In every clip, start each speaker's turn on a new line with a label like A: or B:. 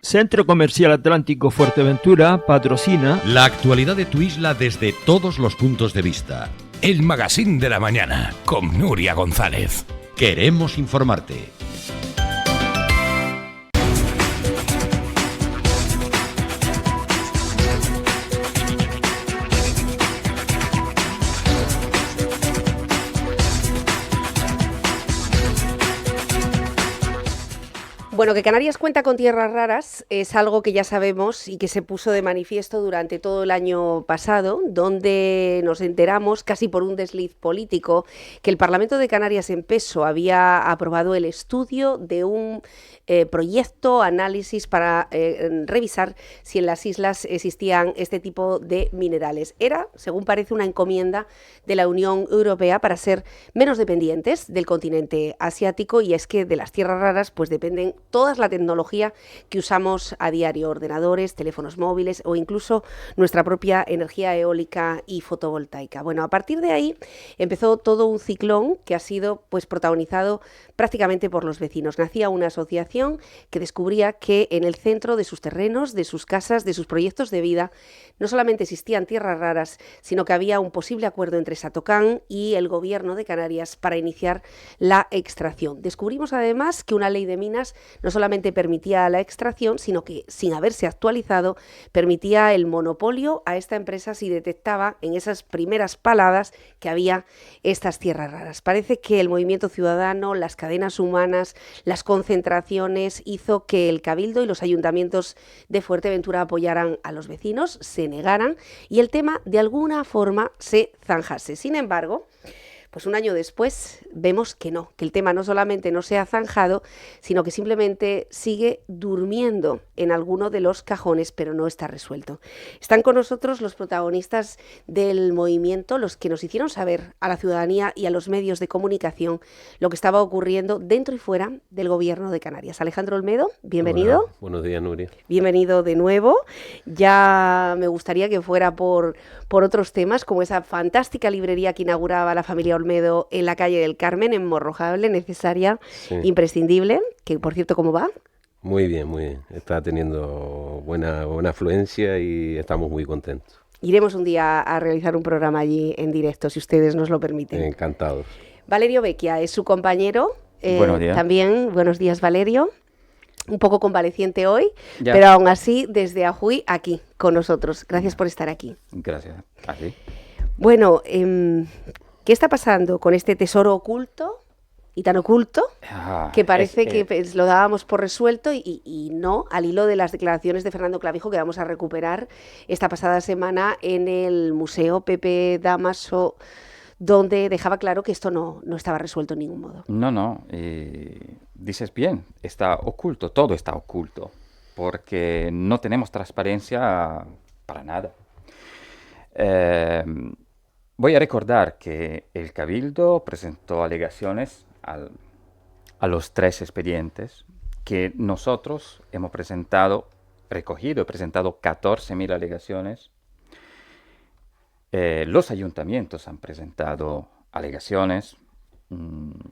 A: Centro Comercial Atlántico Fuerteventura patrocina
B: la actualidad de tu isla desde todos los puntos de vista.
C: El Magazín de la Mañana con Nuria González.
B: Queremos informarte.
D: Bueno, que Canarias cuenta con tierras raras es algo que ya sabemos y que se puso de manifiesto durante todo el año pasado, donde nos enteramos, casi por un desliz político, que el Parlamento de Canarias en peso había aprobado el estudio de un proyecto, análisis para revisar si en las islas existían este tipo de minerales. Era, según parece, una encomienda de la Unión Europea para ser menos dependientes del continente asiático, y es que de las tierras raras pues dependen toda la tecnología que usamos a diario, ordenadores, teléfonos móviles o incluso nuestra propia energía eólica y fotovoltaica. Bueno, a partir de ahí empezó todo un ciclón que ha sido pues protagonizado prácticamente por los vecinos. Nacía una asociación que descubría que en el centro de sus terrenos, de sus casas, de sus proyectos de vida, no solamente existían tierras raras, sino que había un posible acuerdo entre Satocán y el gobierno de Canarias para iniciar la extracción. Descubrimos además que una ley de minas no solamente permitía la extracción, sino que, sin haberse actualizado, permitía el monopolio a esta empresa si detectaba en esas primeras paladas que había estas tierras raras. Parece que el movimiento ciudadano, las cadenas humanas, las concentraciones hizo que el Cabildo y los ayuntamientos de Fuerteventura apoyaran a los vecinos, se negaran y el tema de alguna forma se zanjase. Sin embargo, pues un año después vemos que no, que el tema no solamente no se ha zanjado, sino que simplemente sigue durmiendo en alguno de los cajones, pero no está resuelto. Están con nosotros los protagonistas del movimiento, los que nos hicieron saber a la ciudadanía y a los medios de comunicación lo que estaba ocurriendo dentro y fuera del gobierno de Canarias. Alejandro Olmedo, bienvenido.
E: Hola, buenos días, Nuria.
D: Bienvenido de nuevo. Ya me gustaría que fuera por otros temas, como esa fantástica librería que inauguraba la familia Olmedo en la calle del Carmen, en Morrojable, necesaria, sí, imprescindible, que por cierto, ¿cómo va?
E: Muy bien, muy bien. Está teniendo buena afluencia y estamos muy contentos.
D: Iremos un día a realizar un programa allí en directo, si ustedes nos lo permiten.
E: Encantados.
D: Valerio Vecchia es su compañero.
F: Buenos días.
D: También, buenos días, Valerio. Un poco convaleciente hoy,
F: ya,
D: pero aún así, desde Ajuy, aquí, con nosotros. Gracias por estar aquí.
F: Gracias. Así.
D: Bueno, ¿qué está pasando con este tesoro oculto y tan oculto que parece que pues, lo dábamos por resuelto y no, al hilo de las declaraciones de Fernando Clavijo que vamos a recuperar esta pasada semana en el Museo Pepe Damaso, donde dejaba claro que esto no estaba resuelto en ningún modo?
F: No, dices bien, está oculto, todo está oculto, porque no tenemos transparencia para nada. Voy a recordar que el Cabildo presentó alegaciones a los 3 expedientes que nosotros hemos recogido y presentado 14.000 alegaciones. Los ayuntamientos han presentado alegaciones,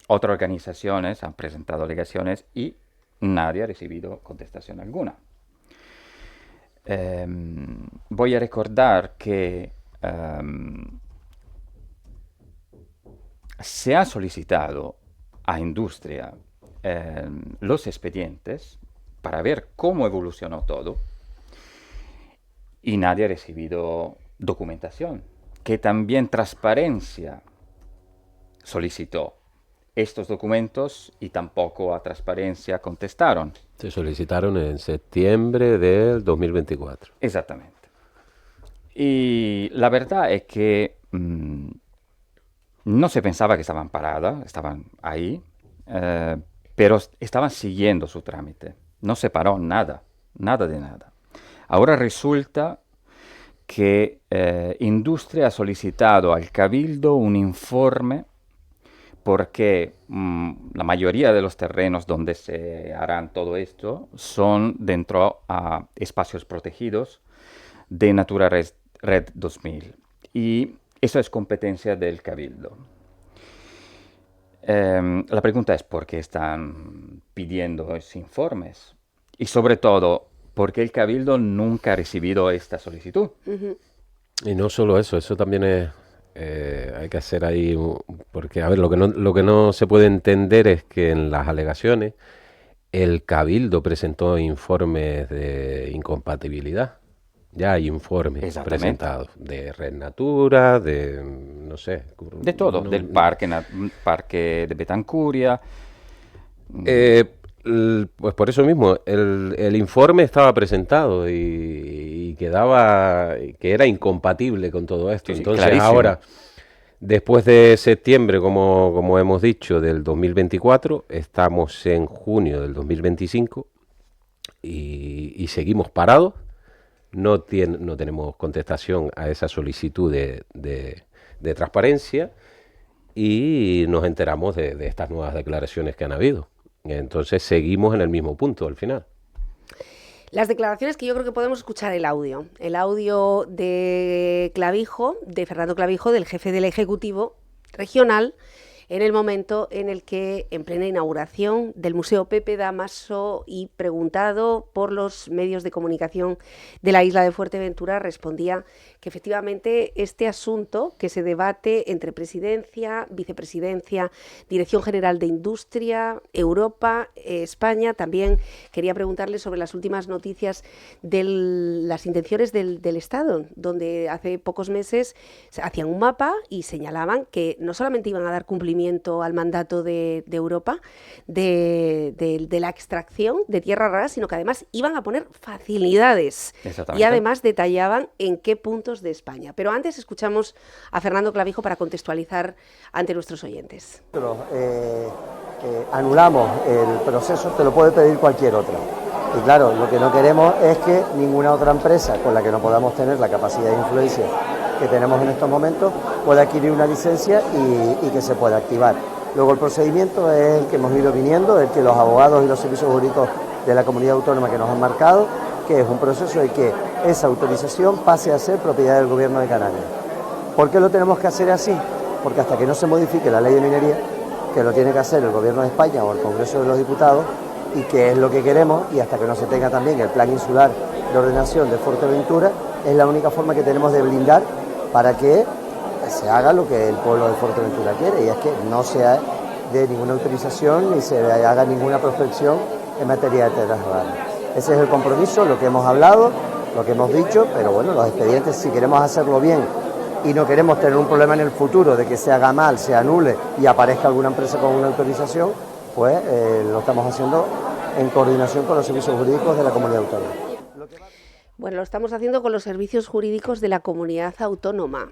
F: otras organizaciones han presentado alegaciones y nadie ha recibido contestación alguna. Voy a recordar que se ha solicitado a Industria los expedientes para ver cómo evolucionó todo y nadie ha recibido documentación, que también Transparencia solicitó estos documentos y tampoco a Transparencia contestaron.
E: Se solicitaron en septiembre del 2024.
F: Exactamente. Y la verdad es que no se pensaba que estaban paradas, estaban ahí, pero estaban siguiendo su trámite. No se paró nada de nada. Ahora resulta que Industria ha solicitado al Cabildo un informe porque la mayoría de los terrenos donde se harán todo esto son dentro a espacios protegidos de Natura Red 2000 y eso es competencia del Cabildo. La pregunta es por qué están pidiendo esos informes y sobre todo porque el Cabildo nunca ha recibido esta solicitud.
E: Y no solo eso, eso también es, hay que hacer ahí, porque a ver, lo que no se puede entender es que en las alegaciones el Cabildo presentó informes de incompatibilidad. Ya hay informes presentados de Red Natura, de, no sé.
F: De todo, del parque de Betancuria.
E: Pues por eso mismo, el informe estaba presentado y quedaba que era incompatible con todo esto.
F: Sí,
E: entonces
F: clarísimo.
E: ahora, después de septiembre, como hemos dicho, del 2024, estamos en junio del 2025 y seguimos parados. No tenemos contestación a esa solicitud de transparencia y nos enteramos de estas nuevas declaraciones que han habido. Entonces seguimos en el mismo punto al final.
D: Las declaraciones que yo creo que podemos escuchar el audio de Clavijo, de Fernando Clavijo, del jefe del Ejecutivo Regional, en el momento en el que, en plena inauguración del Museo Pepe Damaso y preguntado por los medios de comunicación de la isla de Fuerteventura, respondía que efectivamente este asunto que se debate entre Presidencia, Vicepresidencia, Dirección General de Industria, Europa, España, también quería preguntarle sobre las últimas noticias de las intenciones del Estado, donde hace pocos meses hacían un mapa y señalaban que no solamente iban a dar cumplimiento al mandato de Europa de la extracción de tierras raras, sino que además iban a poner facilidades y además detallaban en qué puntos de España. Pero antes escuchamos a Fernando Clavijo para contextualizar ante nuestros oyentes.
G: Anulamos el proceso, te lo puede pedir cualquier otra. Y claro, lo que no queremos es que ninguna otra empresa con la que no podamos tener la capacidad de influencia que tenemos en estos momentos pueda adquirir una licencia y que se pueda activar. Luego el procedimiento es el que hemos ido viniendo, el que los abogados y los servicios jurídicos de la comunidad autónoma que nos han marcado, que es un proceso de que esa autorización pase a ser propiedad del Gobierno de Canarias. ¿Por qué lo tenemos que hacer así? Porque hasta que no se modifique la ley de minería, que lo tiene que hacer el Gobierno de España o el Congreso de los Diputados, y que es lo que queremos, y hasta que no se tenga también el plan insular de ordenación de Fuerteventura, es la única forma que tenemos de blindar para que se haga lo que el pueblo de Fuerteventura quiere, y es que no se dé ninguna autorización ni se haga ninguna prospección en materia de tierras raras. Ese es el compromiso, lo que hemos hablado, lo que hemos dicho, pero bueno, los expedientes, si queremos hacerlo bien y no queremos tener un problema en el futuro de que se haga mal, se anule y aparezca alguna empresa con una autorización, pues lo estamos haciendo en coordinación con los servicios jurídicos de la comunidad autónoma.
D: Bueno, lo estamos haciendo con los servicios jurídicos de la comunidad autónoma.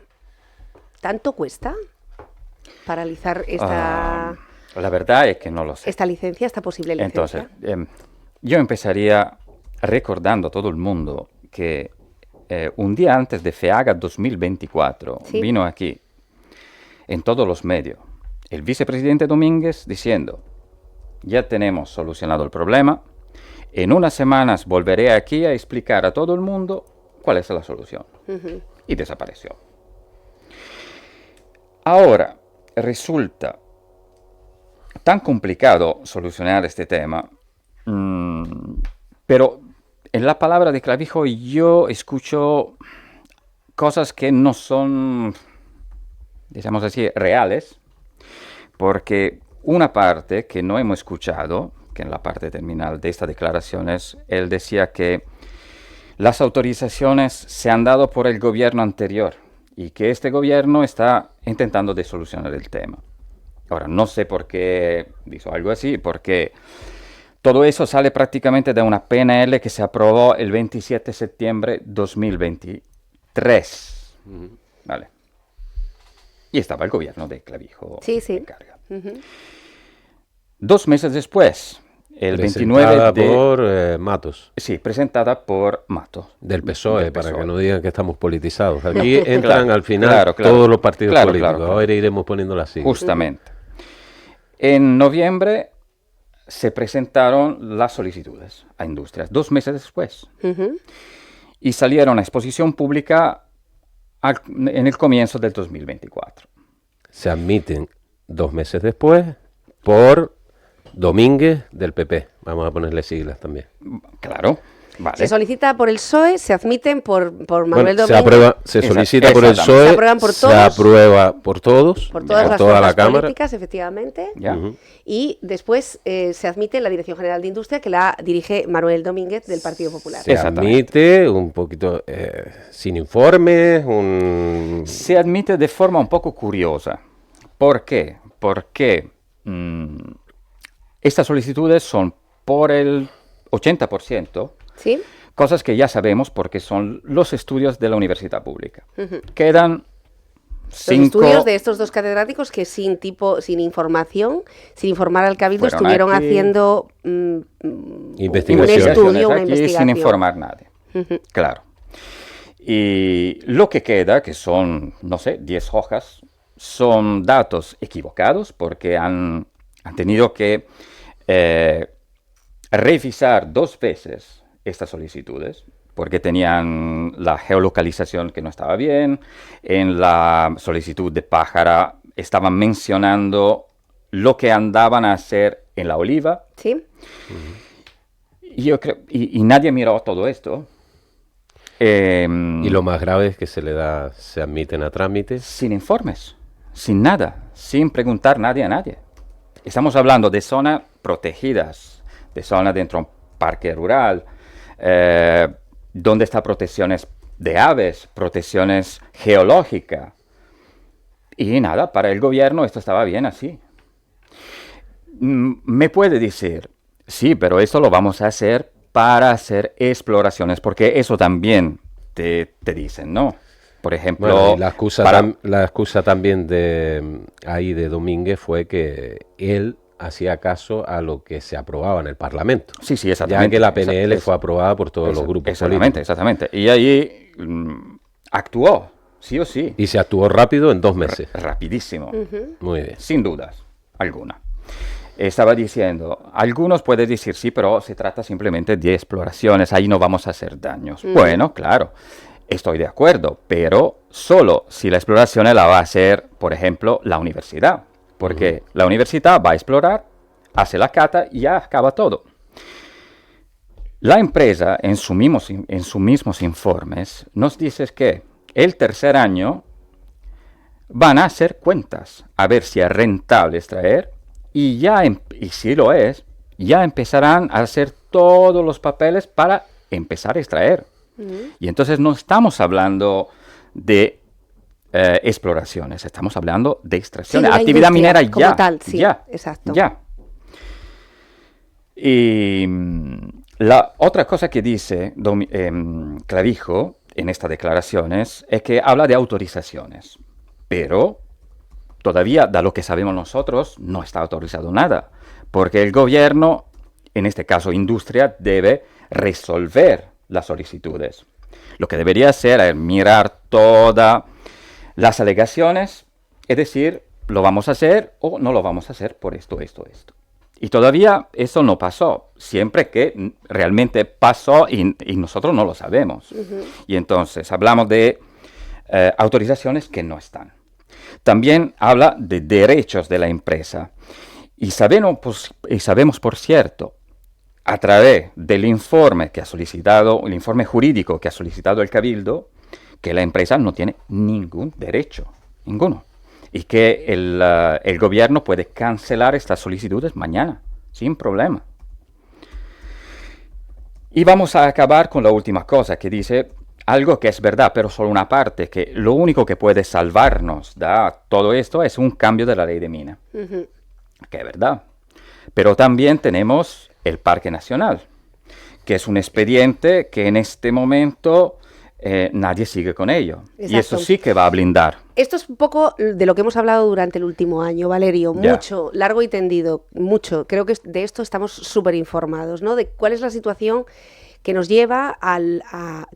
D: ¿Tanto cuesta paralizar esta...
F: La verdad es que no lo sé.
D: Esta licencia, esta posible licencia?
F: Entonces, yo empezaría recordando a todo el mundo que un día antes de FEAGA 2024
D: ¿Sí?
F: vino aquí, en todos los medios, el vicepresidente Domínguez diciendo: ya tenemos solucionado el problema, en unas semanas volveré aquí a explicar a todo el mundo cuál es la solución. Y desapareció. Ahora, resulta tan complicado solucionar este tema, pero en la palabra de Clavijo yo escucho cosas que no son, digamos así, reales, porque una parte que no hemos escuchado, que en la parte terminal de estas declaraciones, él decía que las autorizaciones se han dado por el gobierno anterior y que este gobierno está intentando de solucionar el tema. Ahora, no sé por qué dijo algo así, porque todo eso sale prácticamente de una PNL que se aprobó el 27 de septiembre de 2023. ¿Vale? Y estaba el gobierno de Clavijo en carga. 2 meses después, el 29 de...
E: por Matos.
F: Sí, presentada por Matos.
E: Del PSOE,
F: Del
E: para
F: PSOE.
E: que no digan que estamos politizados. Aquí entran
F: Claro,
E: al final
F: claro,
E: todos los partidos
F: claro,
E: políticos.
F: claro.
E: Ahora iremos poniendo las siglas.
F: Justamente. En noviembre se presentaron las solicitudes a Industrias, 2 meses después. Y salieron a exposición pública en el comienzo del 2024.
E: Se admiten 2 meses después por Domínguez del PP. Vamos a ponerle siglas también.
F: Claro. Vale.
D: Se solicita por el PSOE, se admiten por Manuel
E: Bueno,
D: Domínguez.
E: se aprueba, se solicita por el
F: exactamente.
E: PSOE,
D: Se aprueban por
E: se
D: todos.
E: aprueba por todos,
D: Por todas las
E: toda la
D: fuerzas
E: Cámara.
D: políticas, efectivamente.
F: ¿Ya?
D: Y después se admite en la Dirección General de Industria, que la dirige Manuel Domínguez del Partido Popular.
E: Se admite un poquito sin informes,
F: Se admite de forma un poco curiosa. ¿Por qué? Porque estas solicitudes son por el 80%,
D: ¿Sí?
F: cosas que ya sabemos porque son los estudios de la universidad pública. Quedan
D: Los
F: 5...
D: estudios de estos dos catedráticos que sin información, sin informar al Cabildo,
F: Fueron
D: estuvieron
F: aquí.
D: haciendo
E: Investigaciones.
D: un estudio, una
F: aquí
D: investigación.
F: sin informar a nadie. Claro. Y lo que queda, que son, no sé, 10 hojas, son datos equivocados porque han tenido que revisar 2 veces estas solicitudes porque tenían la geolocalización que no estaba bien. En la solicitud de Pájara estaban mencionando lo que andaban a hacer en La Oliva.
D: ¿Sí?
F: Y yo creo, y nadie miró todo esto.
E: y lo más grave es que se admiten a trámites.
F: Sin informes, sin nada, sin preguntar nadie a nadie. Estamos hablando de zonas protegidas, de zonas dentro de un parque rural, donde está protecciones de aves, protecciones geológicas. Y nada, para el gobierno esto estaba bien así. Me puede decir, sí, pero esto lo vamos a hacer para hacer exploraciones, porque eso también te dicen, ¿no? Por ejemplo,
E: Bueno, y la excusa también de Domínguez fue que él hacía caso a lo que se aprobaba en el Parlamento.
F: Sí, exactamente.
E: Ya que la PNL fue aprobada por todos los grupos políticos.
F: Exactamente. Y ahí actuó, sí o sí.
E: Y se actuó rápido en 2 meses.
F: Rapidísimo,
E: Muy bien.
F: sin dudas alguna. Estaba diciendo, algunos pueden decir, sí, pero se trata simplemente de exploraciones, ahí no vamos a hacer daños. Bueno, claro, estoy de acuerdo, pero solo si la exploración la va a hacer, por ejemplo, la universidad. Porque la universidad va a explorar, hace la cata y ya acaba todo. La empresa, en sus mismos informes, nos dice que el tercer año van a hacer cuentas, a ver si es rentable extraer, y si lo es, ya empezarán a hacer todos los papeles para empezar a extraer. Y entonces no estamos hablando de exploraciones, estamos hablando de extracciones,
D: Sí, de la
F: actividad
D: industria
F: minera
D: como
F: ya,
D: tal, sí,
F: ya,
D: exacto.
F: ya. Y la otra cosa que dice Clavijo en estas declaraciones es que habla de autorizaciones, pero todavía, de lo que sabemos nosotros, no está autorizado nada, porque el gobierno, en este caso industria, debe resolver las solicitudes. Lo que debería hacer es mirar todas las alegaciones, es decir, lo vamos a hacer o no lo vamos a hacer por esto. Y todavía eso no pasó, siempre que realmente pasó y nosotros no lo sabemos. Y entonces hablamos de autorizaciones que no están. También habla de derechos de la empresa. Y sabemos, por cierto, a través del informe que ha solicitado, el informe jurídico que ha solicitado el Cabildo, que la empresa no tiene ningún derecho, ninguno. Y que el gobierno puede cancelar estas solicitudes mañana, sin problema. Y vamos a acabar con la última cosa que dice algo que es verdad, pero solo una parte, que lo único que puede salvarnos de todo esto es un cambio de la ley de mina. Que es verdad. Pero también tenemos el Parque Nacional, que es un expediente que en este momento nadie sigue con ello.
D: Exacto.
F: Y eso sí que va a blindar.
D: Esto es un poco de lo que hemos hablado durante el último año, Valerio.
F: Ya.
D: Mucho, largo y tendido, mucho. Creo que de esto estamos súper informados, ¿no? De cuál es la situación que nos lleva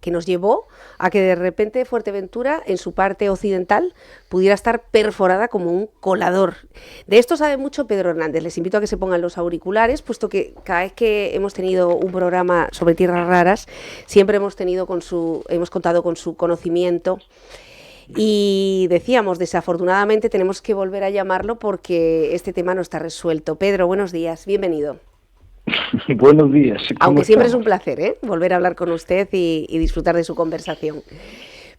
D: que nos llevó a que de repente Fuerteventura, en su parte occidental, pudiera estar perforada como un colador. De esto sabe mucho Pedro Hernández. Les invito a que se pongan los auriculares, puesto que cada vez que hemos tenido un programa sobre tierras raras, siempre hemos contado con su conocimiento. Y decíamos, desafortunadamente tenemos que volver a llamarlo porque este tema no está resuelto. Pedro, buenos días, bienvenido.
H: Buenos días.
D: Aunque siempre es un placer, volver a hablar con usted y disfrutar de su conversación.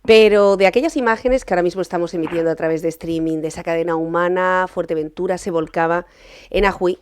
D: Pero de aquellas imágenes que ahora mismo estamos emitiendo a través de streaming, de esa cadena humana, Fuerteventura se volcaba en Ajuí,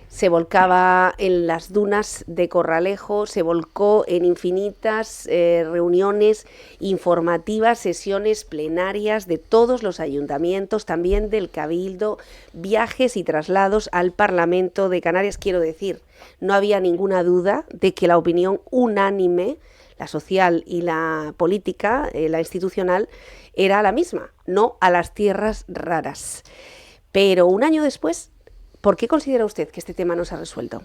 D: se volcaba en las dunas de Corralejo, se volcó en infinitas reuniones informativas, sesiones plenarias de todos los ayuntamientos, también del Cabildo, viajes y traslados al Parlamento de Canarias. Quiero decir, no había ninguna duda de que la opinión unánime, la social y la política, la institucional, era la misma, no a las tierras raras. Pero un año después, ¿por qué considera usted que este tema no se ha resuelto?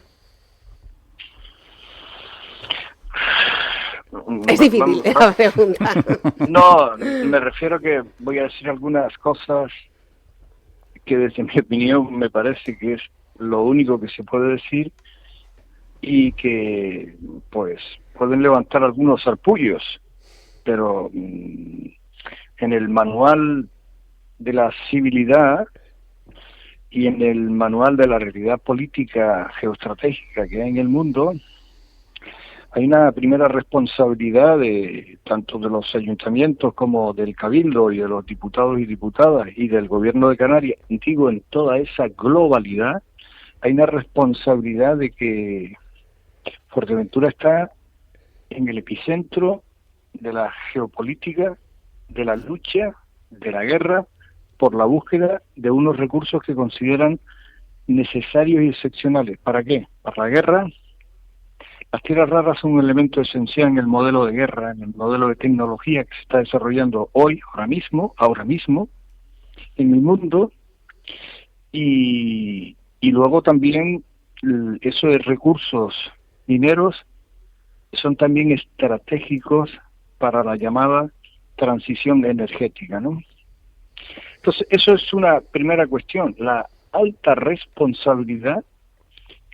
D: Es difícil la pregunta.
H: No, me refiero que voy a decir algunas cosas que desde mi opinión me parece que es lo único que se puede decir y que pues pueden levantar algunos sarpullos, pero en el manual de la civilidad y en el manual de la realidad política geoestratégica que hay en el mundo, hay una primera responsabilidad de tanto de los ayuntamientos como del Cabildo y de los diputados y diputadas y del Gobierno de Canarias, digo, en toda esa globalidad, hay una responsabilidad de que Fuerteventura está en el epicentro de la geopolítica, de la lucha, de la guerra, por la búsqueda de unos recursos que consideran necesarios y excepcionales. ¿Para qué? Para la guerra. Las tierras raras son un elemento esencial en el modelo de guerra, en el modelo de tecnología que se está desarrollando hoy, ahora mismo, en el mundo, y luego también esos recursos mineros son también estratégicos para la llamada transición energética, ¿no? Entonces, eso es una primera cuestión, la alta responsabilidad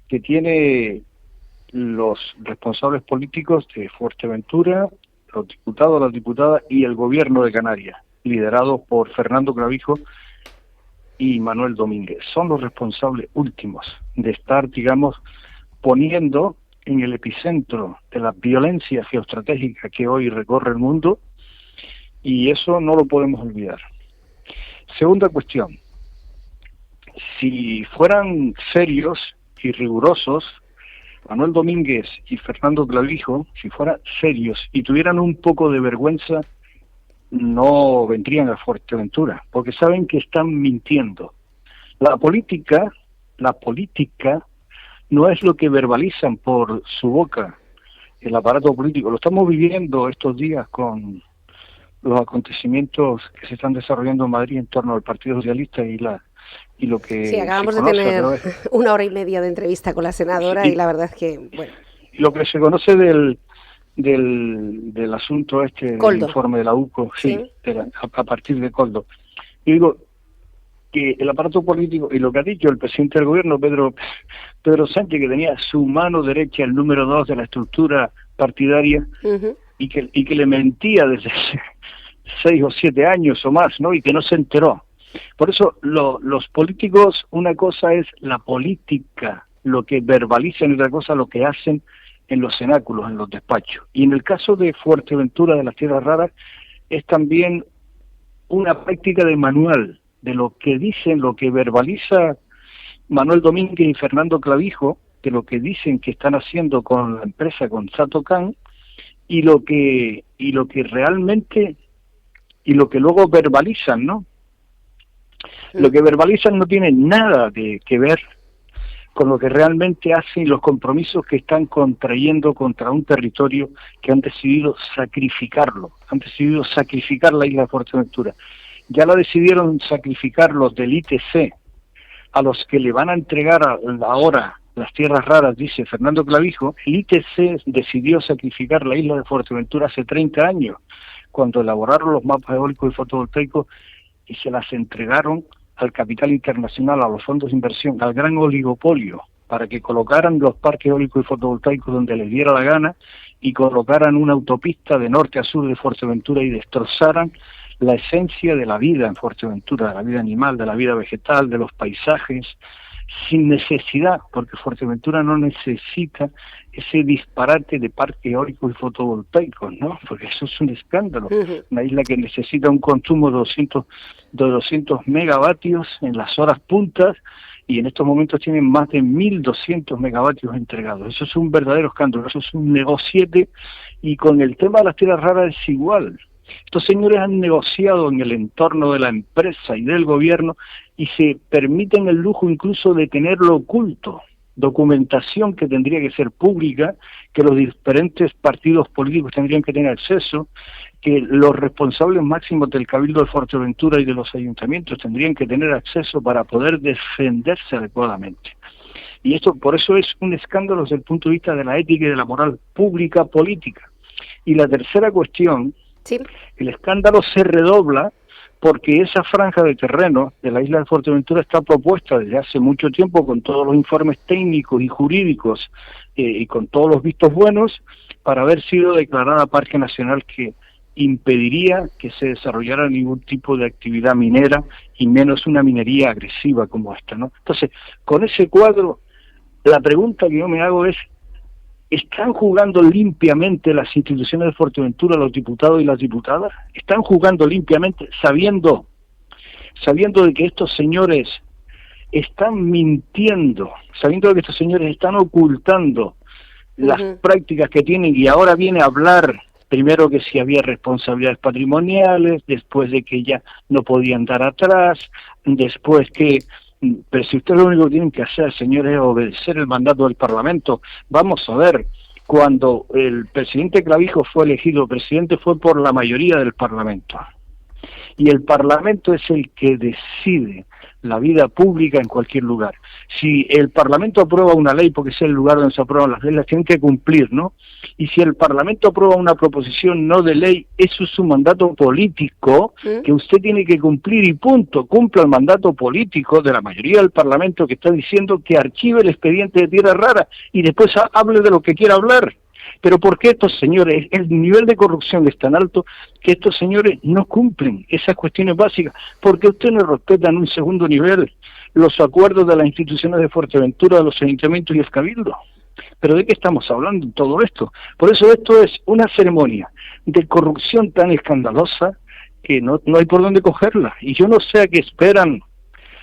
H: que tiene los responsables políticos de Fuerteventura, los diputados, las diputadas y el Gobierno de Canarias, liderados por Fernando Clavijo y Manuel Domínguez. Son los responsables últimos de estar, digamos, poniendo en el epicentro de la violencia geoestratégica que hoy recorre el mundo, y eso no lo podemos olvidar. Segunda cuestión, si fueran serios y rigurosos, Manuel Domínguez y Fernando Clavijo, si fueran serios y tuvieran un poco de vergüenza, no vendrían a Fuerteventura, porque saben que están mintiendo. La política no es lo que verbalizan por su boca el aparato político. Lo estamos viviendo estos días con los acontecimientos que se están desarrollando en Madrid en torno al Partido Socialista y lo que
D: sí, acabamos de tener una hora y media de entrevista con la senadora y la verdad es que, bueno.
H: Y lo que se conoce del asunto del informe de la UCO, sí. A partir de Coldo. Yo digo que el aparato político, y lo que ha dicho el presidente del gobierno, Pedro Sánchez, que tenía su mano derecha, el número 2 de la estructura partidaria, y que le mentía desde 6 o 7 años o más, ¿no? Y que no se enteró. Por eso los políticos, una cosa es la política, lo que verbalizan, y otra cosa lo que hacen en los cenáculos, en los despachos. Y en el caso de Fuerteventura, de las Tierras Raras, es también una práctica de manual, de lo que dicen, lo que verbaliza Manuel Domínguez y Fernando Clavijo, de lo que dicen que están haciendo con la empresa, con Satocan, y lo que realmente, y lo que luego verbalizan, ¿no? Lo que verbalizan no tiene nada que ver con lo que realmente hacen, los compromisos que están contrayendo contra un territorio que han decidido sacrificarlo, han decidido sacrificar la isla de Fuerteventura. Ya la decidieron sacrificar los del ITC, a los que le van a entregar ahora las tierras raras, dice Fernando Clavijo. El ITC decidió sacrificar la isla de Fuerteventura hace 30 años, cuando elaboraron los mapas eólicos y fotovoltaicos y se las entregaron al capital internacional, a los fondos de inversión, al gran oligopolio, para que colocaran los parques eólicos y fotovoltaicos donde les diera la gana y colocaran una autopista de norte a sur de Fuerteventura y destrozaran la esencia de la vida en Fuerteventura, de la vida animal, de la vida vegetal, de los paisajes, sin necesidad, porque Fuerteventura no necesita ese disparate de parques eólicos y fotovoltaicos, ¿no? Porque eso es un escándalo. Una isla que necesita un consumo de 200 megavatios en las horas puntas, y en estos momentos tienen más de 1.200 megavatios entregados. Eso es un verdadero escándalo, eso es un negociete, y con el tema de las tierras raras es igual. Estos señores han negociado en el entorno de la empresa y del gobierno y se permiten el lujo incluso de tenerlo oculto, documentación que tendría que ser pública, que los diferentes partidos políticos tendrían que tener acceso, que los responsables máximos del Cabildo de Fuerteventura y de los ayuntamientos tendrían que tener acceso para poder defenderse adecuadamente. Y esto, por eso es un escándalo desde el punto de vista de la ética y de la moral pública política. Y la tercera cuestión,
D: ¿sí?
H: El escándalo se redobla porque esa franja de terreno de la isla de Fuerteventura está propuesta desde hace mucho tiempo con todos los informes técnicos y jurídicos y con todos los vistos buenos para haber sido declarada parque nacional, que impediría que se desarrollara ningún tipo de actividad minera y menos una minería agresiva como esta, ¿no? Entonces, con ese cuadro, la pregunta que yo me hago es: ¿están jugando limpiamente las instituciones de Fuerteventura, los diputados y las diputadas? ¿Están jugando limpiamente sabiendo de que estos señores están mintiendo, sabiendo de que estos señores están ocultando las prácticas que tienen, y ahora viene a hablar primero que si había responsabilidades patrimoniales, después de que ya no podían dar atrás, después que... Pero si ustedes lo único que tienen que hacer, señores, es obedecer el mandato del Parlamento. Vamos a ver, cuando el presidente Clavijo fue elegido presidente fue por la mayoría del Parlamento. Y el Parlamento es el que decide la vida pública en cualquier lugar. Si el Parlamento aprueba una ley, porque es el lugar donde se aprueban las leyes, las tienen que cumplir, ¿no? Y si el Parlamento aprueba una proposición no de ley, eso es un mandato político que usted tiene que cumplir y punto. Cumpla el mandato político de la mayoría del Parlamento, que está diciendo que archive el expediente de tierra rara y después hable de lo que quiera hablar. Pero ¿por qué estos señores, el nivel de corrupción es tan alto que estos señores no cumplen esas cuestiones básicas? Porque ustedes no respetan un segundo nivel los acuerdos de las instituciones de Fuerteventura, de los ayuntamientos y el Cabildo. ¿Pero de qué estamos hablando en todo esto? Por eso esto es una ceremonia de corrupción tan escandalosa que no hay por dónde cogerla. Y yo no sé a qué esperan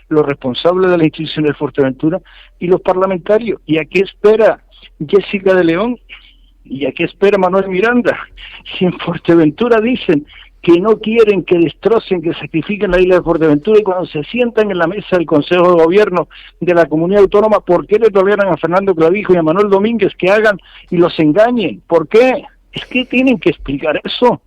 H: los responsables de las instituciones de Fuerteventura y los parlamentarios. ¿Y a qué espera Jessica de León? ¿Y a qué espera Manuel Miranda? Si en Fuerteventura dicen que no quieren que destrocen, que sacrifiquen la isla de Fuerteventura, y cuando se sientan en la mesa del Consejo de Gobierno de la Comunidad Autónoma, ¿por qué le toleran a Fernando Clavijo y a Manuel Domínguez que hagan y los engañen? ¿Por qué? Es que tienen que explicar eso.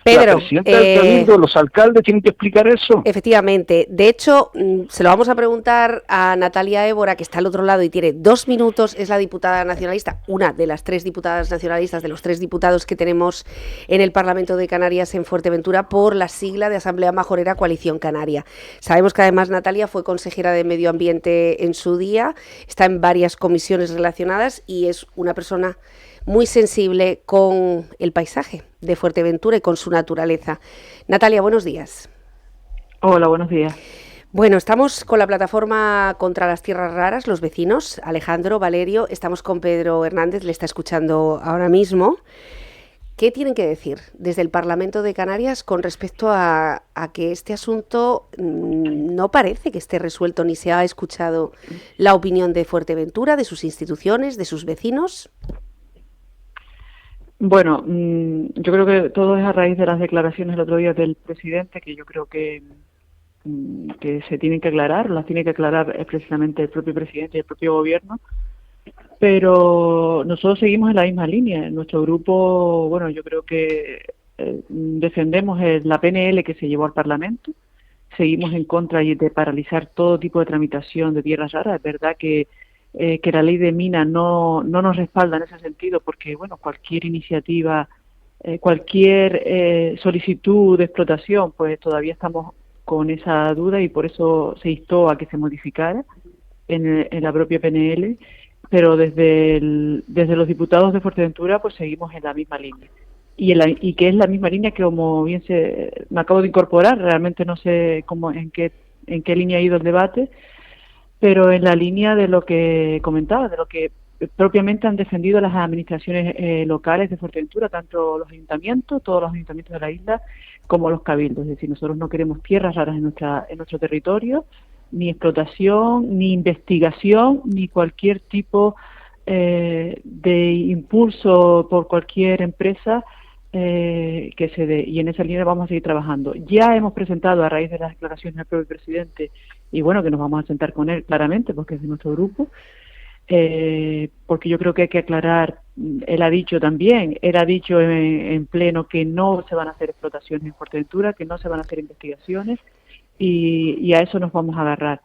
D: Pedro,
H: la presidenta del Cabildo, los alcaldes tienen que explicar eso.
D: Efectivamente. De hecho, se lo vamos a preguntar a Natalia Évora, que está al otro lado y tiene 2 minutos, es la diputada nacionalista, una de las 3 diputadas nacionalistas, de los 3 diputados que tenemos en el Parlamento de Canarias en Fuerteventura, por la sigla de Asamblea Majorera Coalición Canaria. Sabemos que además Natalia fue consejera de Medio Ambiente en su día, está en varias comisiones relacionadas y es una persona muy sensible con el paisaje de Fuerteventura y con su naturaleza. Natalia, buenos días.
I: Hola, buenos días.
D: Bueno, estamos con la plataforma contra las tierras raras, los vecinos, Alejandro, Valerio, estamos con Pedro Hernández, le está escuchando ahora mismo. ¿Qué tienen que decir desde el Parlamento de Canarias con respecto a que este asunto no parece que esté resuelto ni se ha escuchado la opinión de Fuerteventura, de sus instituciones, de sus vecinos?
I: Bueno, yo creo que todo es a raíz de las declaraciones el otro día del presidente, que yo creo que se tienen que aclarar, las tiene que aclarar precisamente el propio presidente y el propio gobierno, pero nosotros seguimos en la misma línea. En nuestro grupo, bueno, yo creo que defendemos la PNL que se llevó al Parlamento, seguimos en contra de paralizar todo tipo de tramitación de tierras raras. Es verdad que la ley de minas no nos respalda en ese sentido, porque bueno, cualquier iniciativa, cualquier solicitud de explotación, pues todavía estamos con esa duda y por eso se instó a que se modificara en la propia PNL, pero desde los diputados de Fuerteventura pues seguimos en la misma línea. Y que es la misma línea que, como bien me acabo de incorporar, realmente no sé en qué línea ha ido el debate, pero en la línea de lo que comentaba, de lo que propiamente han defendido las administraciones locales de Fuerteventura, tanto los ayuntamientos, todos los ayuntamientos de la isla, como los cabildos. Es decir, nosotros no queremos tierras raras en nuestro territorio, ni explotación, ni investigación, ni cualquier tipo de impulso por cualquier empresa que se dé, y en esa línea vamos a seguir trabajando. Ya hemos presentado, a raíz de las declaraciones del propio presidente, y bueno, que nos vamos a sentar con él claramente, porque es de nuestro grupo, porque yo creo que hay que aclarar, él ha dicho en pleno que no se van a hacer explotaciones en Fuerteventura, que no se van a hacer investigaciones, y a eso nos vamos a agarrar.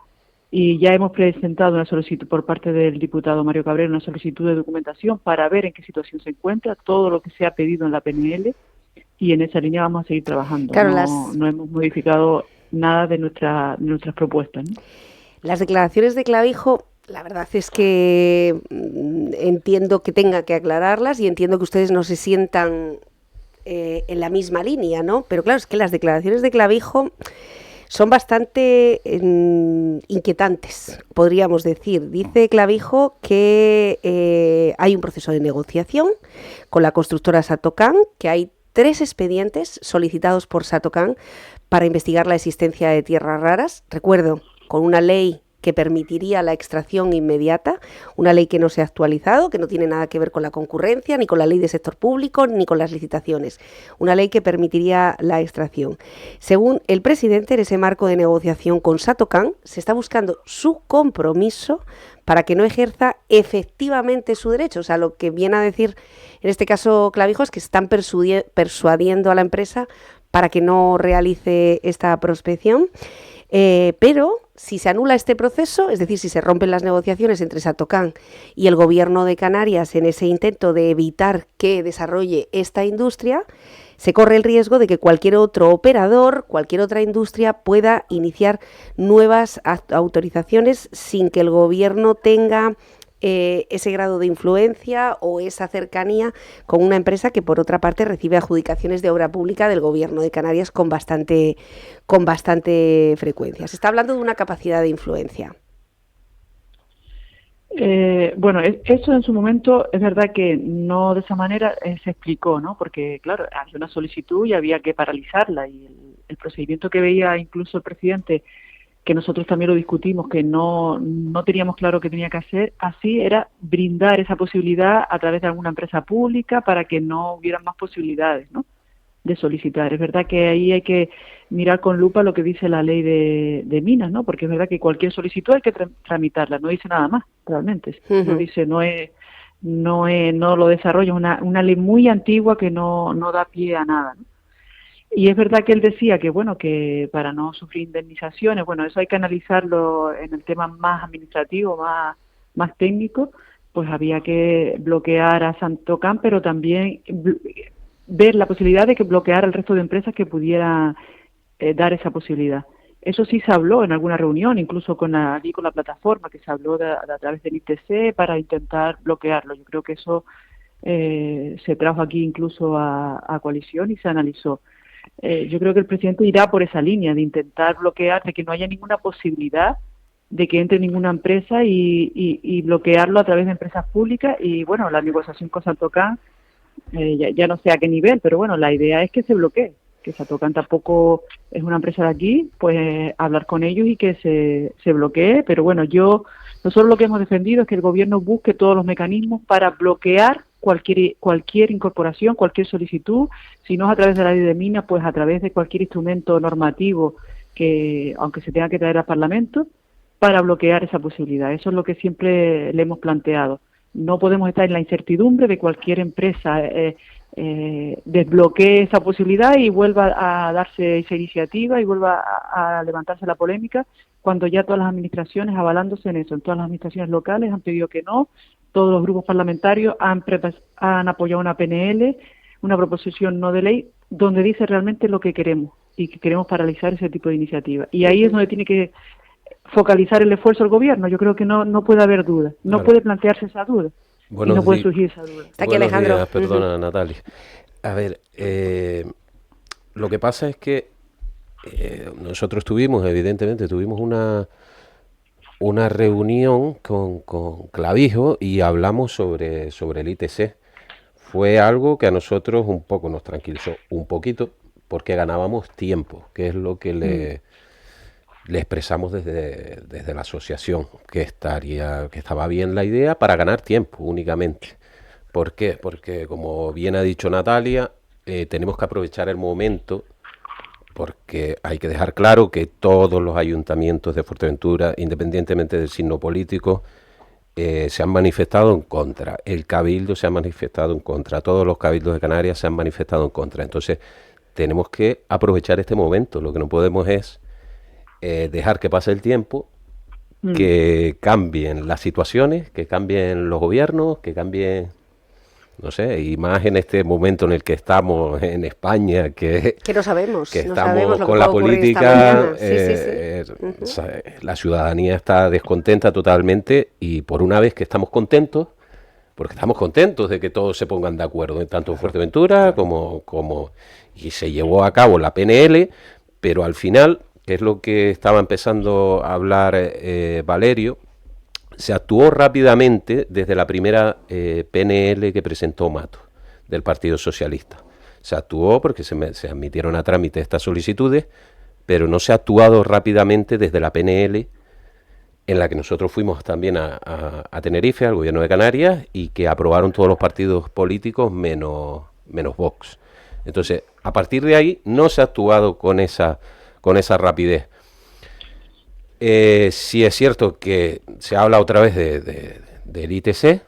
I: Y ya hemos presentado una solicitud por parte del diputado Mario Cabrera, una solicitud de documentación para ver en qué situación se encuentra, todo lo que se ha pedido en la PNL, y en esa línea vamos a seguir trabajando.
D: Claro,
I: no hemos modificado nada de nuestras propuestas, ¿no?
D: Las declaraciones de Clavijo, la verdad es que entiendo que tenga que aclararlas y entiendo que ustedes no se sientan en la misma línea, ¿no? Pero claro, es que las declaraciones de Clavijo son bastante inquietantes, podríamos decir. Dice Clavijo que hay un proceso de negociación con la constructora Satocan, que hay 3 expedientes solicitados por Satocan para investigar la existencia de tierras raras. Recuerdo, con una ley que permitiría la extracción inmediata, una ley que no se ha actualizado, que no tiene nada que ver con la concurrencia, ni con la ley de sector público, ni con las licitaciones. Una ley que permitiría la extracción. Según el presidente, en ese marco de negociación con Satocan, se está buscando su compromiso para que no ejerza efectivamente su derecho. O sea, lo que viene a decir en este caso Clavijo es que están persuadiendo a la empresa para que no realice esta prospección. Pero si se anula este proceso, es decir, si se rompen las negociaciones entre Satocan y el Gobierno de Canarias en ese intento de evitar que desarrolle esta industria, se corre el riesgo de que cualquier otro operador, cualquier otra industria pueda iniciar nuevas autorizaciones sin que el Gobierno tenga ese grado de influencia o esa cercanía con una empresa que, por otra parte, recibe adjudicaciones de obra pública del Gobierno de Canarias con bastante frecuencia. Se está hablando de una capacidad de influencia.
I: Bueno, eso en su momento es verdad que no de esa manera se explicó, ¿no? Porque, claro, había una solicitud y había que paralizarla, y el procedimiento que veía incluso el presidente, que nosotros también lo discutimos, que no teníamos claro que tenía que hacer, así era brindar esa posibilidad a través de alguna empresa pública para que no hubieran más posibilidades, ¿no?, de solicitar. Es verdad que ahí hay que mirar con lupa lo que dice la ley de minas, ¿no?, porque es verdad que cualquier solicitud hay que tramitarla, no dice nada más, realmente. No dice, no lo desarrolla, una ley muy antigua que no da pie a nada, ¿no? Y es verdad que él decía que, bueno, que para no sufrir indemnizaciones, bueno, eso hay que analizarlo en el tema más administrativo, más técnico, pues había que bloquear a Satocan, pero también ver la posibilidad de que bloquear al resto de empresas que pudieran dar esa posibilidad. Eso sí se habló en alguna reunión, incluso con la plataforma, que se habló a través del ITC para intentar bloquearlo. Yo creo que eso se trajo aquí incluso a coalición y se analizó. Yo creo que el presidente irá por esa línea de intentar bloquear, de que no haya ninguna posibilidad de que entre ninguna empresa y bloquearlo a través de empresas públicas. Y bueno, la negociación con Satocan, ya no sé a qué nivel, pero bueno, la idea es que se bloquee, que Satocan tampoco es una empresa de aquí, pues hablar con ellos y que se bloquee. Pero bueno, nosotros lo que hemos defendido es que el gobierno busque todos los mecanismos para bloquear cualquier incorporación, cualquier solicitud, si no es a través de la ley de minas, pues a través de cualquier instrumento normativo que, aunque se tenga que traer al Parlamento, para bloquear esa posibilidad. Eso es lo que siempre le hemos planteado. No podemos estar en la incertidumbre de cualquier empresa desbloquee esa posibilidad y vuelva a darse esa iniciativa y vuelva a levantarse la polémica, cuando ya todas las administraciones, avalándose en eso, en todas las administraciones locales han pedido que no. Todos los grupos parlamentarios han apoyado una PNL, una proposición no de ley, donde dice realmente lo que queremos, y que queremos paralizar ese tipo de iniciativas. Y ahí es donde tiene que focalizar el esfuerzo el gobierno. Yo creo que no puede haber duda, no puede plantearse esa duda, y no puede surgir esa duda.
D: Está aquí Alejandro.
E: Días, perdona, Natalia. A ver, lo que pasa es que nosotros evidentemente tuvimos una reunión con Clavijo y hablamos sobre el ITC. Fue algo que a nosotros un poco nos tranquilizó, un poquito, porque ganábamos tiempo, que es lo que le expresamos desde la asociación, que estaba bien la idea para ganar tiempo únicamente. ¿Por qué? Porque, como bien ha dicho Natalia, tenemos que aprovechar el momento, porque hay que dejar claro que todos los ayuntamientos de Fuerteventura, independientemente del signo político, se han manifestado en contra. El Cabildo se ha manifestado en contra. Todos los cabildos de Canarias se han manifestado en contra. Entonces, tenemos que aprovechar este momento. Lo que no podemos es dejar que pase el tiempo, que cambien las situaciones, que cambien los gobiernos, que cambien... No sé, y más en este momento en el que estamos en España, que
D: no sabemos,
E: que
D: no
E: estamos
D: sabemos lo
E: con
D: que
E: la
D: va a ocurrir
E: política,
D: esta mañana.
E: o sea, la ciudadanía está descontenta totalmente, y por una vez que estamos contentos, porque estamos contentos de que todos se pongan de acuerdo, tanto en Fuerteventura como y se llevó a cabo la PNL, pero al final, que es lo que estaba empezando a hablar Valerio, se actuó rápidamente desde la primera PNL que presentó Mato, del Partido Socialista. Se actuó porque se admitieron a trámite estas solicitudes, pero no se ha actuado rápidamente desde la PNL, en la que nosotros fuimos también a Tenerife, al gobierno de Canarias, y que aprobaron todos los partidos políticos menos Vox. Entonces, a partir de ahí no se ha actuado con esa rapidez. Sí es cierto que se habla otra vez del ITC.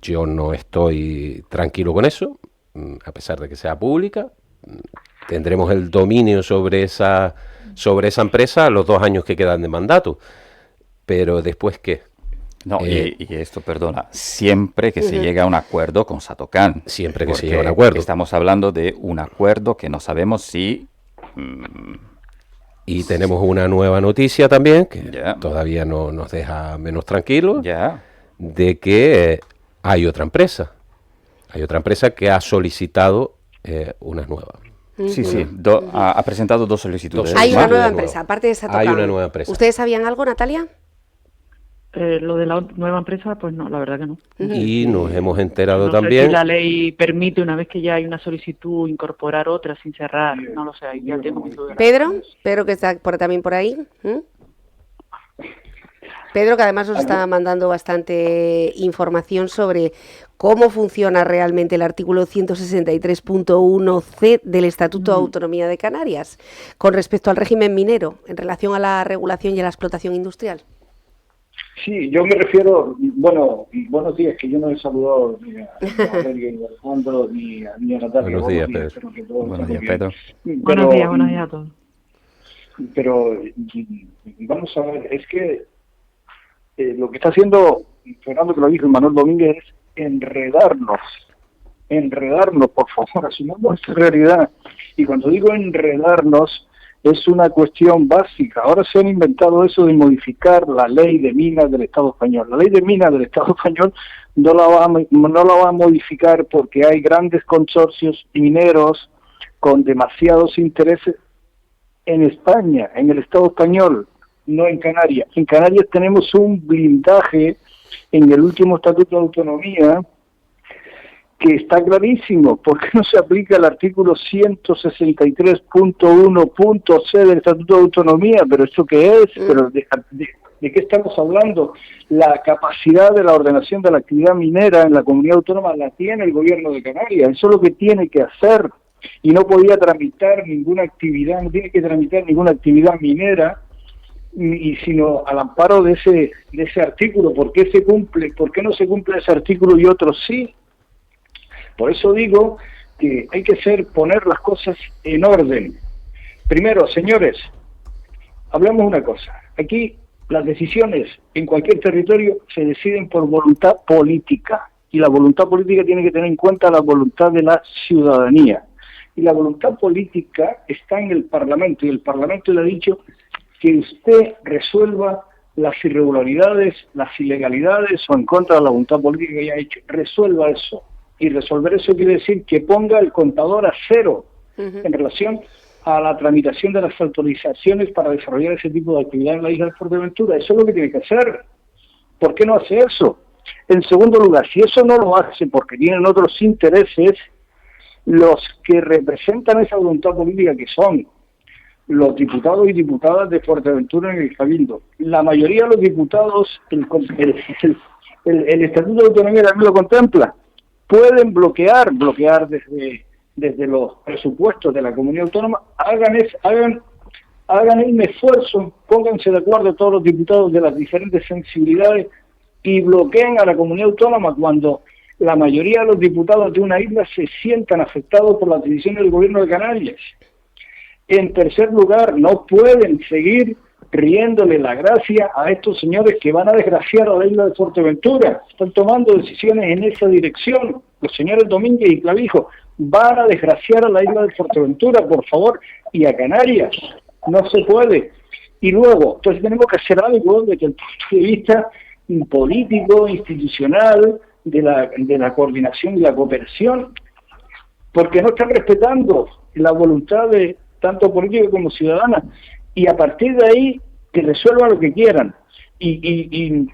E: Yo no estoy tranquilo con eso, a pesar de que sea pública. Tendremos el dominio sobre esa empresa los 2 años que quedan de mandato. Pero ¿después qué?
F: No, y esto, perdona, siempre que se llega a un acuerdo con Satocan.
E: Siempre que se llega a un acuerdo.
F: Estamos hablando de un acuerdo que no sabemos si...
E: Y tenemos una nueva noticia también, que todavía no nos deja menos tranquilos, de que hay otra empresa. Hay otra empresa que ha solicitado una nueva.
F: Sí, ha presentado 2 solicitudes.
D: Hay una nueva empresa, aparte de Satocan.
E: Hay una nueva empresa.
D: ¿Ustedes sabían algo, Natalia?
I: Lo de la nueva empresa, pues no, la verdad que no.
E: Y nos hemos enterado
I: No sé
E: también...
I: si la ley permite, una vez que ya hay una solicitud, incorporar otra sin cerrar. No lo sé, ahí ya tengo mis dudas.
D: Pedro, que está también por ahí. Pedro, que además nos está mandando bastante información sobre cómo funciona realmente el artículo 163.1c del Estatuto de Autonomía de Canarias con respecto al régimen minero en relación a la regulación y a la explotación industrial.
H: Sí, yo me refiero, buenos días, que yo no he saludado ni a Valerio, ni a Alejandro, ni a Natalia.
E: Buenos días, Pedro.
F: Buenos días, Pedro.
I: Buenos días a todos.
H: Pero vamos a ver, es que lo que está haciendo Fernando, que lo dijo, Manuel Domínguez, es enredarnos, por favor, asumamos esta realidad. Y cuando digo enredarnos, es una cuestión básica. Ahora se han inventado eso de modificar la ley de minas del Estado español. La ley de minas del Estado español no la va a modificar porque hay grandes consorcios mineros con demasiados intereses en España, en el Estado español, no en Canarias. En Canarias tenemos un blindaje en el último Estatuto de Autonomía que está clarísimo. ¿Por qué no se aplica el artículo 163.1.c del Estatuto de Autonomía? ¿Pero esto qué es? ¿Pero de qué estamos hablando? La capacidad de la ordenación de la actividad minera en la comunidad autónoma la tiene el gobierno de Canarias. Eso es lo que tiene que hacer. Y no podía tramitar ninguna actividad, no tiene que tramitar ninguna actividad minera, y sino al amparo de ese artículo. ¿Por qué se cumple? ¿Por qué no se cumple ese artículo y otros sí? Por eso digo que hay que poner las cosas en orden. Primero, señores, hablamos una cosa. Aquí las decisiones en cualquier territorio se deciden por voluntad política. Y la voluntad política tiene que tener en cuenta la voluntad de la ciudadanía. Y la voluntad política está en el Parlamento. Y el Parlamento le ha dicho que usted resuelva las irregularidades, las ilegalidades o en contra de la voluntad política que haya hecho. Resuelva eso. Y resolver eso quiere decir que ponga el contador a cero en relación a la tramitación de las autorizaciones para desarrollar ese tipo de actividad en la isla de Fuerteventura. Eso es lo que tiene que hacer. ¿Por qué no hace eso? En segundo lugar, si eso no lo hace porque tienen otros intereses, los que representan esa voluntad política, que son los diputados y diputadas de Fuerteventura en el Cabildo, la mayoría de los diputados, el Estatuto de Autonomía también lo contempla, pueden bloquear desde los presupuestos de la comunidad autónoma. Hagan un esfuerzo, pónganse de acuerdo todos los diputados de las diferentes sensibilidades y bloqueen a la comunidad autónoma cuando la mayoría de los diputados de una isla se sientan afectados por las decisiones del gobierno de Canarias. En tercer lugar, no pueden seguir riéndole la gracia a estos señores que van a desgraciar a la isla de Fuerteventura. Están tomando decisiones en esa dirección. Los señores Domínguez y Clavijo van a desgraciar a la isla de Fuerteventura, por favor, y a Canarias. No se puede. Y luego, entonces tenemos que hacer algo desde el punto de vista político, institucional, de la coordinación y la cooperación, porque no están respetando la voluntad de tanto política como ciudadana, y a partir de ahí que resuelvan lo que quieran. Y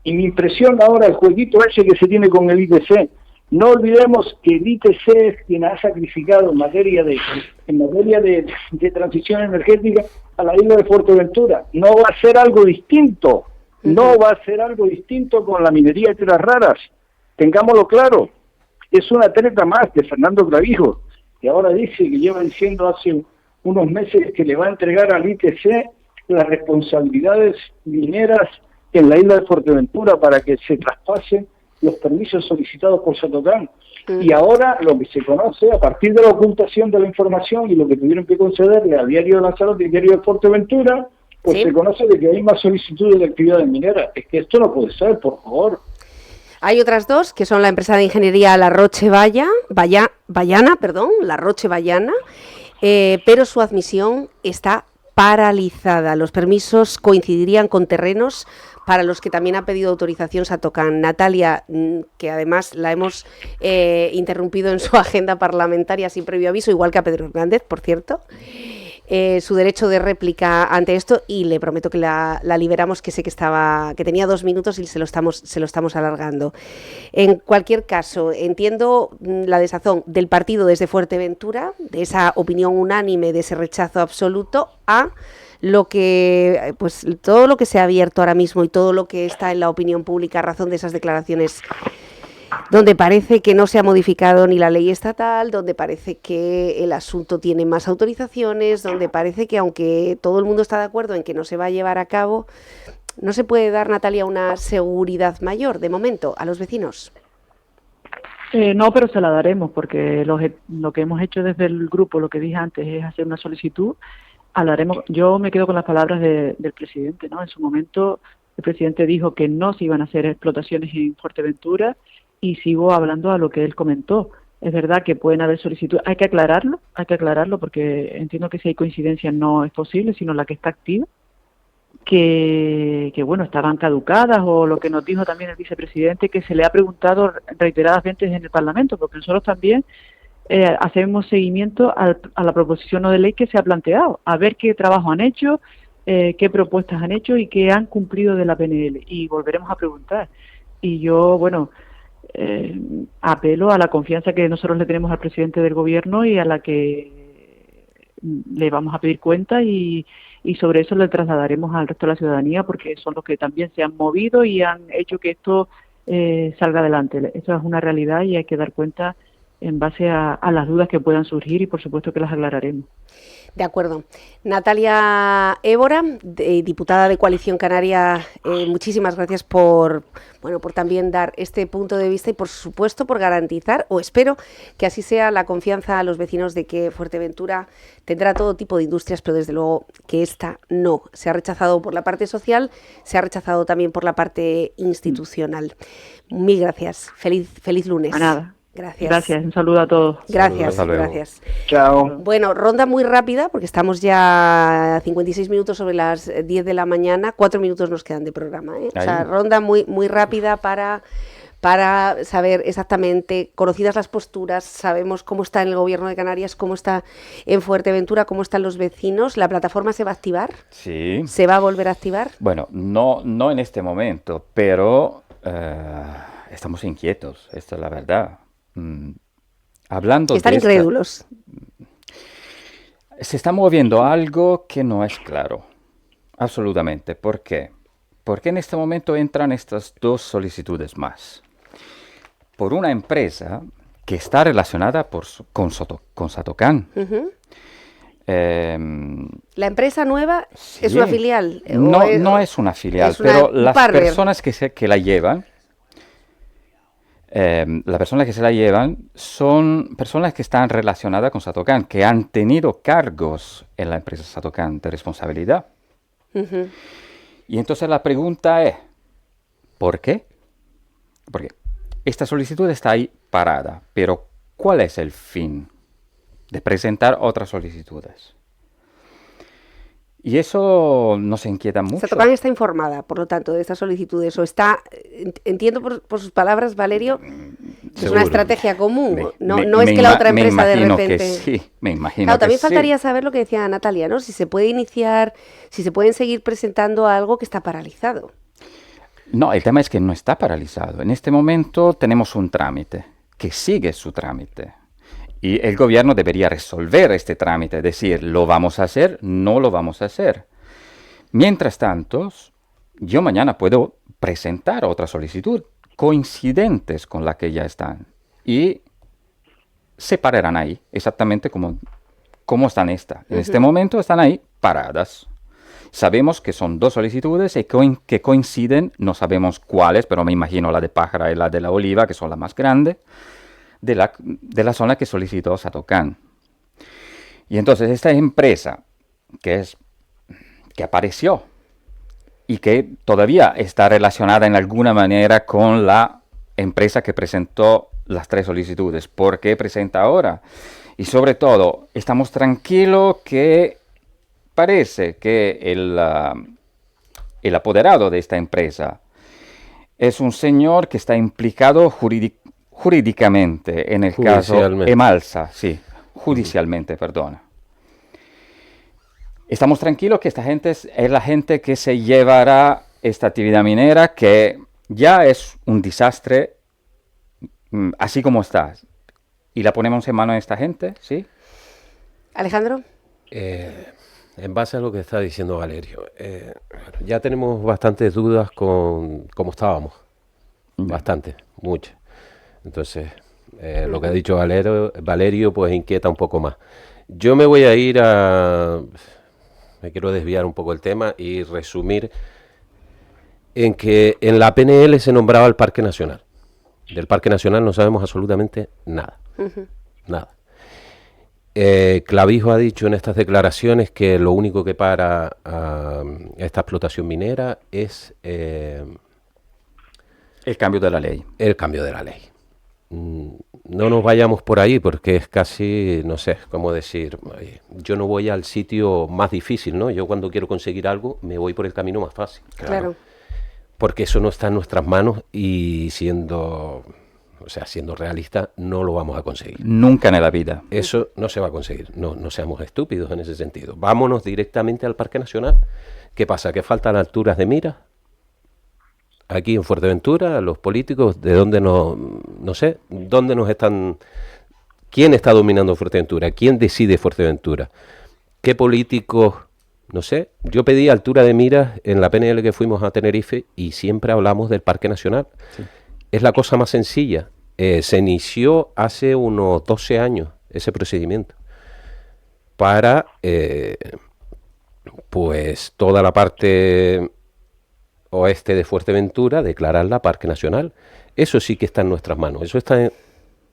H: mi impresión ahora, el jueguito ese que se tiene con el ITC, no olvidemos que el ITC es quien ha sacrificado en materia de transición energética a la isla de Fuerteventura. No va a ser algo distinto, no va a ser algo distinto con la minería de tierras raras. Tengámoslo claro, es una treta más de Fernando Clavijo, que ahora dice que lleva diciendo hace unos meses que le va a entregar al ITC las responsabilidades mineras en la isla de Fuerteventura para que se traspasen los permisos solicitados por Satocán. Y ahora lo que se conoce, a partir de la ocultación de la información y lo que tuvieron que concederle al diario de Lanzarote y al diario de Fuerteventura, pues se conoce de que hay más solicitudes de actividades mineras. Es que esto no puede ser, por favor.
D: Hay otras dos, que son la empresa de ingeniería La Roche Bayana, pero su admisión está paralizada. Los permisos coincidirían con terrenos para los que también ha pedido autorización Satocán. Natalia, que además la hemos interrumpido en su agenda parlamentaria sin previo aviso, igual que a Pedro Hernández, por cierto, su derecho de réplica ante esto, y le prometo que la liberamos, que sé que tenía 2 minutos y se lo estamos alargando. En cualquier caso, entiendo la desazón del partido desde Fuerteventura, de esa opinión unánime, de ese rechazo absoluto, a lo que, pues, todo lo que se ha abierto ahora mismo y todo lo que está en la opinión pública a razón de esas declaraciones, donde parece que no se ha modificado ni la ley estatal, donde parece que el asunto tiene más autorizaciones, donde parece que, aunque todo el mundo está de acuerdo en que no se va a llevar a cabo, no se puede dar, Natalia, una seguridad mayor de momento a los vecinos.
I: No, pero se la daremos, porque lo que hemos hecho desde el grupo, lo que dije antes, es hacer una solicitud. Hablaremos. Yo me quedo con las palabras del presidente, ¿no? En su momento el presidente dijo que no se iban a hacer explotaciones en Fuerteventura, y sigo hablando a lo que él comentó. Es verdad que pueden haber solicitudes, hay que aclararlo porque entiendo que si hay coincidencia no es posible, sino la que está activa, que bueno, estaban caducadas, o lo que nos dijo también el vicepresidente, que se le ha preguntado reiteradas veces en el Parlamento, porque nosotros también hacemos seguimiento a la proposición no de ley que se ha planteado, a ver qué trabajo han hecho, qué propuestas han hecho y qué han cumplido de la PNL, y volveremos a preguntar. Y yo, bueno, apelo a la confianza que nosotros le tenemos al presidente del gobierno y a la que le vamos a pedir cuenta, y sobre eso le trasladaremos al resto de la ciudadanía, porque son los que también se han movido y han hecho que esto salga adelante. Esto es una realidad y hay que dar cuenta en base a las dudas que puedan surgir, y por supuesto que las aclararemos.
D: De acuerdo. Natalia Évora, diputada de Coalición Canaria, muchísimas gracias por también dar este punto de vista y, por supuesto, por garantizar, o espero que así sea, la confianza a los vecinos de que Fuerteventura tendrá todo tipo de industrias, pero desde luego que esta no. Se ha rechazado por la parte social, se ha rechazado también por la parte institucional. Mil gracias. Feliz lunes.
I: A nada.
D: Gracias.
I: Un saludo a todos.
D: Gracias.
H: Chao.
D: Bueno, ronda muy rápida, porque estamos ya a 56 minutos sobre las 10 de la mañana. 4 minutos nos quedan de programa, ¿eh? O sea, ronda muy rápida para para saber exactamente, conocidas las posturas, sabemos cómo está en el gobierno de Canarias, cómo está en Fuerteventura, cómo están los vecinos. ¿La plataforma se va a activar?
F: Sí.
D: ¿Se va a volver a activar?
F: Bueno, no en este momento, pero estamos inquietos, esto es la verdad. Hablando
D: Están
F: de
D: incrédulos.
F: se está moviendo algo que no es claro, absolutamente. ¿Por qué? Porque en este momento entran estas dos solicitudes más. Por una empresa que está relacionada con Satocán.
D: ¿La empresa nueva
F: Sí.
D: es una filial?
F: No es una filial,
D: es una
F: pero las
D: partner.
F: personas que la llevan, las personas que se la llevan son personas que están relacionadas con Satocán, que han tenido cargos en la empresa Satocán de responsabilidad.
D: Ujú.
F: Y entonces la pregunta es, ¿por qué? Porque esta solicitud está ahí parada, pero ¿cuál es el fin de presentar otras solicitudes? Y eso nos inquieta mucho.
D: Satocán está informada, por lo tanto, de estas solicitudes, o está, entiendo por sus palabras, Valerio, es
E: Seguro.
D: una estrategia común, no
F: Me
D: es que la
F: ima-
D: otra
F: me
D: empresa de
F: imagino
D: repente...
F: que sí, me imagino
D: Claro,
F: que
D: también
F: sí.
D: faltaría saber lo que decía Natalia, ¿no? Si se puede iniciar, si se pueden seguir presentando algo que está paralizado.
F: No, el tema es que no está paralizado. En este momento tenemos un trámite que sigue su trámite. Y el gobierno debería resolver este trámite, decir, ¿lo vamos a hacer? No lo vamos a hacer. Mientras tanto, yo mañana puedo presentar otra solicitud coincidentes con la que ya están. Y se pararán ahí, exactamente como están estas. En este momento están ahí paradas. Sabemos que son dos solicitudes y que coinciden, no sabemos cuáles, pero me imagino la de Pájara y la de la Oliva, que son las más grandes, de la zona que solicitó Satocán. Y entonces esta empresa que apareció y que todavía está relacionada en alguna manera con la empresa que presentó las tres solicitudes. ¿Por qué presenta ahora? Y sobre todo, estamos tranquilos que parece que el apoderado de esta empresa es un señor que está implicado jurídicamente en el caso
E: Judicialmente.
F: Emalsa, sí, judicialmente, perdona. Estamos tranquilos que esta gente es la gente que se llevará esta actividad minera, que ya es un desastre así como está. Y la ponemos en manos de esta gente, ¿sí?
D: Alejandro.
E: En base a lo que está diciendo Valerio, ya tenemos bastantes dudas con cómo estábamos. Bastante, muchas. Entonces, lo que ha dicho Valerio, pues inquieta un poco más. Yo me voy a ir me quiero desviar un poco el tema y resumir en que en la PNL se nombraba el Parque Nacional. Del Parque Nacional no sabemos absolutamente nada. Nada. Clavijo ha dicho en estas declaraciones que lo único que para esta explotación minera es
F: El cambio de la ley.
E: el cambio de la ley. No nos vayamos por ahí porque es casi, no sé, cómo decir, oye, yo no voy al sitio más difícil, ¿no? Yo cuando quiero conseguir algo me voy por el camino más fácil.
D: Claro.
E: Porque eso no está en nuestras manos y siendo realista, no lo vamos a conseguir.
F: Nunca en la vida.
E: Eso no se va a conseguir. No seamos estúpidos en ese sentido. Vámonos directamente al Parque Nacional. ¿Qué pasa? ¿Que faltan alturas de mira? Aquí en Fuerteventura, los políticos, ¿de dónde no sé, dónde nos están? ¿Quién está dominando Fuerteventura? ¿Quién decide Fuerteventura? ¿Qué políticos? No sé. Yo pedí altura de miras en la PNL que fuimos a Tenerife y siempre hablamos del Parque Nacional. Sí. Es la cosa más sencilla. Se inició hace unos 12 años ese procedimiento para, pues, toda la parte oeste de Fuerteventura, declararla Parque Nacional. Eso sí que está en nuestras manos. Eso está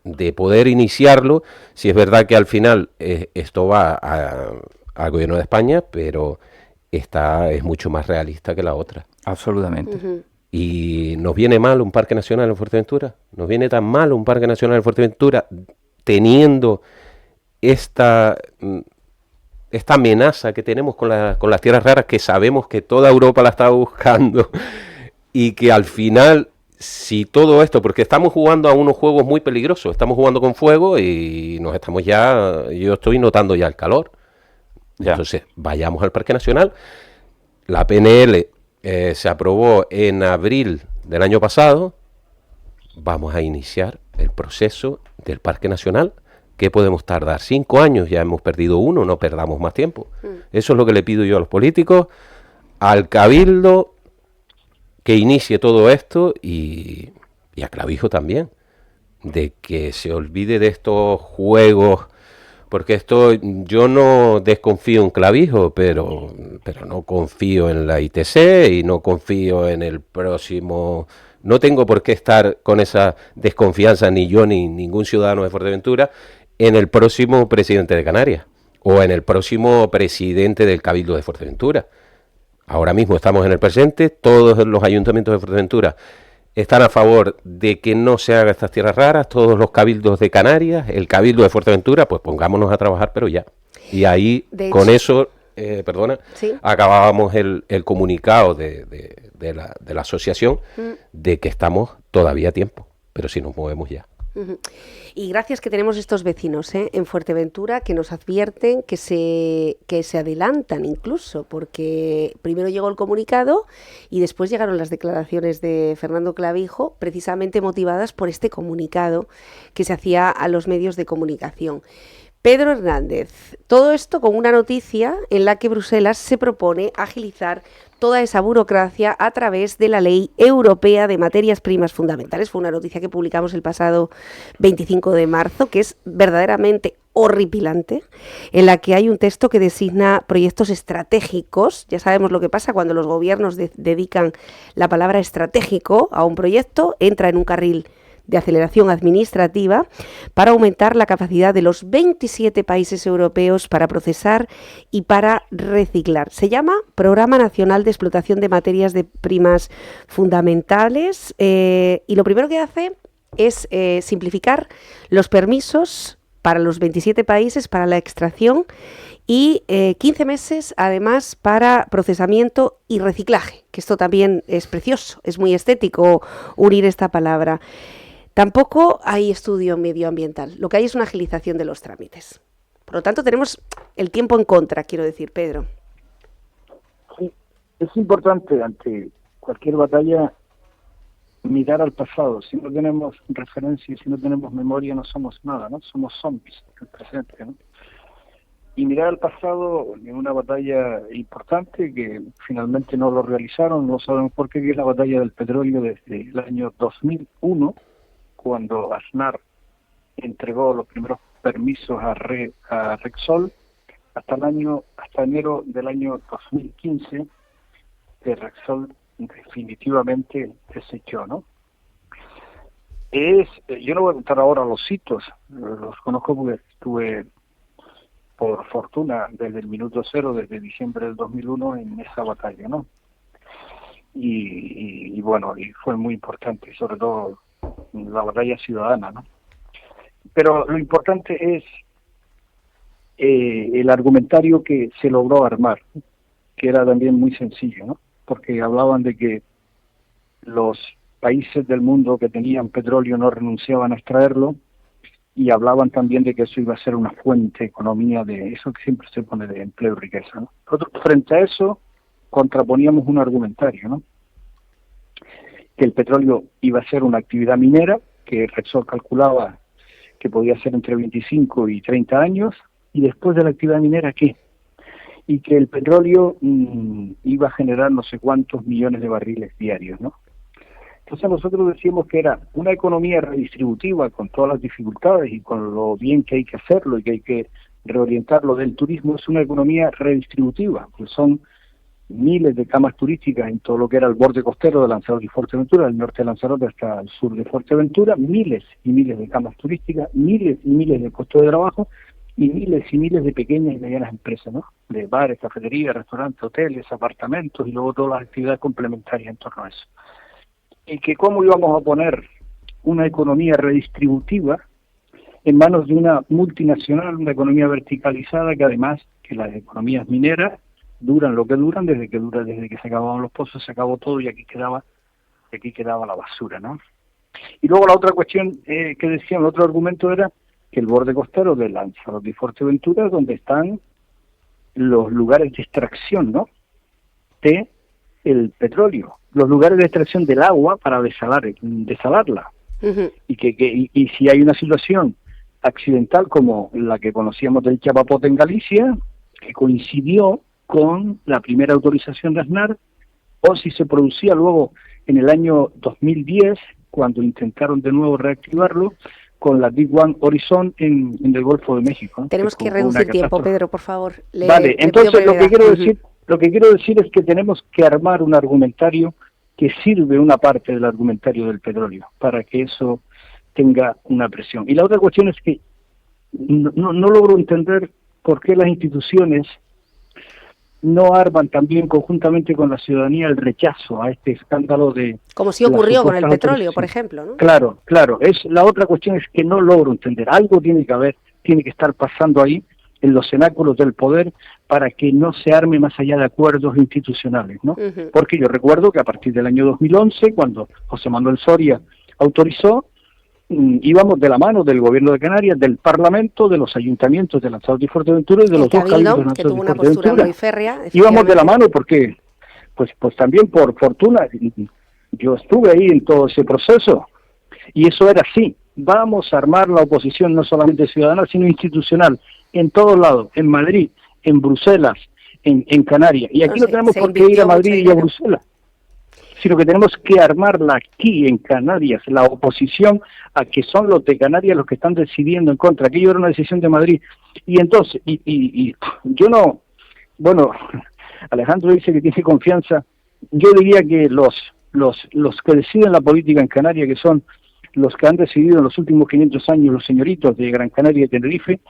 E: de poder iniciarlo. Si es verdad que al final esto va al gobierno de España, pero esta es mucho más realista que la otra.
F: Absolutamente.
E: ¿Y nos viene mal un Parque Nacional en Fuerteventura? ¿Nos viene tan mal un Parque Nacional en Fuerteventura teniendo esta amenaza que tenemos con las tierras raras, que sabemos que toda Europa la está buscando y que al final si todo esto, porque estamos jugando a unos juegos muy peligrosos, estamos jugando con fuego y yo estoy notando ya el calor.
F: Ya.
E: Entonces, vayamos al Parque Nacional. La PNL se aprobó en abril del año pasado. Vamos a iniciar el proceso del Parque Nacional. ¿Qué podemos tardar? 5 años, ya hemos perdido 1, no perdamos más tiempo. Eso es lo que le pido yo a los políticos, al Cabildo, que inicie todo esto y a Clavijo también, de que se olvide de estos juegos, porque esto, yo no desconfío en Clavijo, pero no confío en la ITC y no confío en el próximo. No tengo por qué estar con esa desconfianza, ni yo ni ningún ciudadano de Fuerteventura, en el próximo presidente de Canarias o en el próximo presidente del Cabildo de Fuerteventura. Ahora mismo estamos en el presente, todos los ayuntamientos de Fuerteventura están a favor de que no se haga estas tierras raras, todos los cabildos de Canarias, el Cabildo de Fuerteventura, pues pongámonos a trabajar, pero ya. Y ahí, con eso,
D: ¿Sí?
E: acabábamos el comunicado de la asociación de que estamos todavía a tiempo, pero si nos movemos ya.
D: Y gracias que tenemos estos vecinos en Fuerteventura que nos advierten que se adelantan incluso, porque primero llegó el comunicado y después llegaron las declaraciones de Fernando Clavijo, precisamente motivadas por este comunicado que se hacía a los medios de comunicación. Pedro Hernández, todo esto con una noticia en la que Bruselas se propone agilizar toda esa burocracia a través de la Ley Europea de Materias Primas Fundamentales. Fue una noticia que publicamos el pasado 25 de marzo, que es verdaderamente horripilante, en la que hay un texto que designa proyectos estratégicos. Ya sabemos lo que pasa cuando los gobiernos dedican la palabra estratégico a un proyecto, entra en un carril de aceleración administrativa para aumentar la capacidad de los 27 países europeos para procesar y para reciclar. Se llama Programa Nacional de Explotación de Materias de Primas Fundamentales y lo primero que hace es simplificar los permisos para los 27 países para la extracción y 15 meses además para procesamiento y reciclaje, que esto también es precioso, es muy estético unir esta palabra. Tampoco hay estudio medioambiental, lo que hay es una agilización de los trámites. Por lo tanto, tenemos el tiempo en contra, quiero decir, Pedro.
H: Sí, es importante ante cualquier batalla mirar al pasado. Si no tenemos referencia, si no tenemos memoria, no somos nada, ¿no? Somos zombies del presente, ¿no? Y mirar al pasado en una batalla importante que finalmente no lo realizaron, no sabemos por qué, que es la batalla del petróleo desde el año 2001, cuando Aznar entregó los primeros permisos a Repsol, hasta enero del año 2015, que Repsol definitivamente desechó, ¿no? Yo no voy a contar ahora los hitos, los conozco porque estuve, por fortuna, desde el minuto cero, desde diciembre del 2001, en esa batalla, ¿no? Y bueno, y fue muy importante, sobre todo la batalla ciudadana, ¿no? Pero lo importante es el argumentario que se logró armar, que era también muy sencillo, ¿no? Porque hablaban de que los países del mundo que tenían petróleo no renunciaban a extraerlo, y hablaban también de que eso iba a ser una fuente de economía, de eso que siempre se pone de empleo y riqueza, ¿no? Nosotros, frente a eso, contraponíamos un argumentario, ¿no? Que el petróleo iba a ser una actividad minera, que Repsol calculaba que podía ser entre 25 y 30 años, y después de la actividad minera, ¿qué? Y que el petróleo iba a generar no sé cuántos millones de barriles diarios, ¿no? Entonces nosotros decíamos que era una economía redistributiva, con todas las dificultades y con lo bien que hay que hacerlo y que hay que reorientarlo del turismo. Es una economía redistributiva, pues son miles de camas turísticas en todo lo que era el borde costero de Lanzarote y Fuerteventura, del norte de Lanzarote hasta el sur de Fuerteventura, miles y miles de camas turísticas, miles y miles de puestos de trabajo y miles de pequeñas y medianas empresas, ¿no? De bares, cafeterías, restaurantes, hoteles, apartamentos y luego todas las actividades complementarias en torno a eso. Y que cómo íbamos a poner una economía redistributiva en manos de una multinacional, una economía verticalizada, que además que las economías mineras duran lo que duran, desde que se acababan los pozos, se acabó todo y aquí quedaba y aquí quedaba la basura, ¿no? Y luego la otra cuestión que decían, el otro argumento era que el borde costero de Lanzarote y Fuerteventura es donde están los lugares de extracción, ¿no?, de el petróleo, los lugares de extracción del agua para desalarla. Y si hay una situación accidental como la que conocíamos del Chapapote en Galicia, que coincidió con la primera autorización de Aznar, o si se producía luego en el año 2010, cuando intentaron de nuevo reactivarlo, con la Deep One Horizon en el Golfo de México.
D: Tenemos que reducir tiempo, Pedro, por favor.
H: Vale, entonces lo que quiero decir es que tenemos que armar un argumentario que sirve una parte del argumentario del petróleo, para que eso tenga una presión. Y la otra cuestión es que no logro entender por qué las instituciones no arman también conjuntamente con la ciudadanía el rechazo a este escándalo de...
D: Como si ocurrió con el petróleo, por ejemplo, ¿no?
H: Claro. La otra cuestión es que no logro entender. Algo tiene que haber, tiene que estar pasando ahí en los cenáculos del poder para que no se arme más allá de acuerdos institucionales, ¿no? Porque yo recuerdo que a partir del año 2011, cuando José Manuel Soria autorizó, íbamos de la mano del gobierno de Canarias, del Parlamento, de los ayuntamientos de Lanzarote y Fuerteventura y de los dos cabildos de Lanzarote y Fuerteventura. Íbamos de la mano porque, pues también por fortuna, yo estuve ahí en todo ese proceso y eso era así. Vamos a armar la oposición no solamente ciudadana, sino institucional, en todos lados, en Madrid, en Bruselas, en Canarias. Y aquí no tenemos por qué ir a Madrid y a Bruselas, sino que tenemos que armarla aquí en Canarias, la oposición a que son los de Canarias los que están decidiendo en contra. Aquello era una decisión de Madrid. Y entonces, y yo no, bueno, Alejandro dice que tiene confianza, yo diría que los que deciden la política en Canarias, que son los que han decidido en los últimos 500 años, los señoritos de Gran Canaria y Tenerife,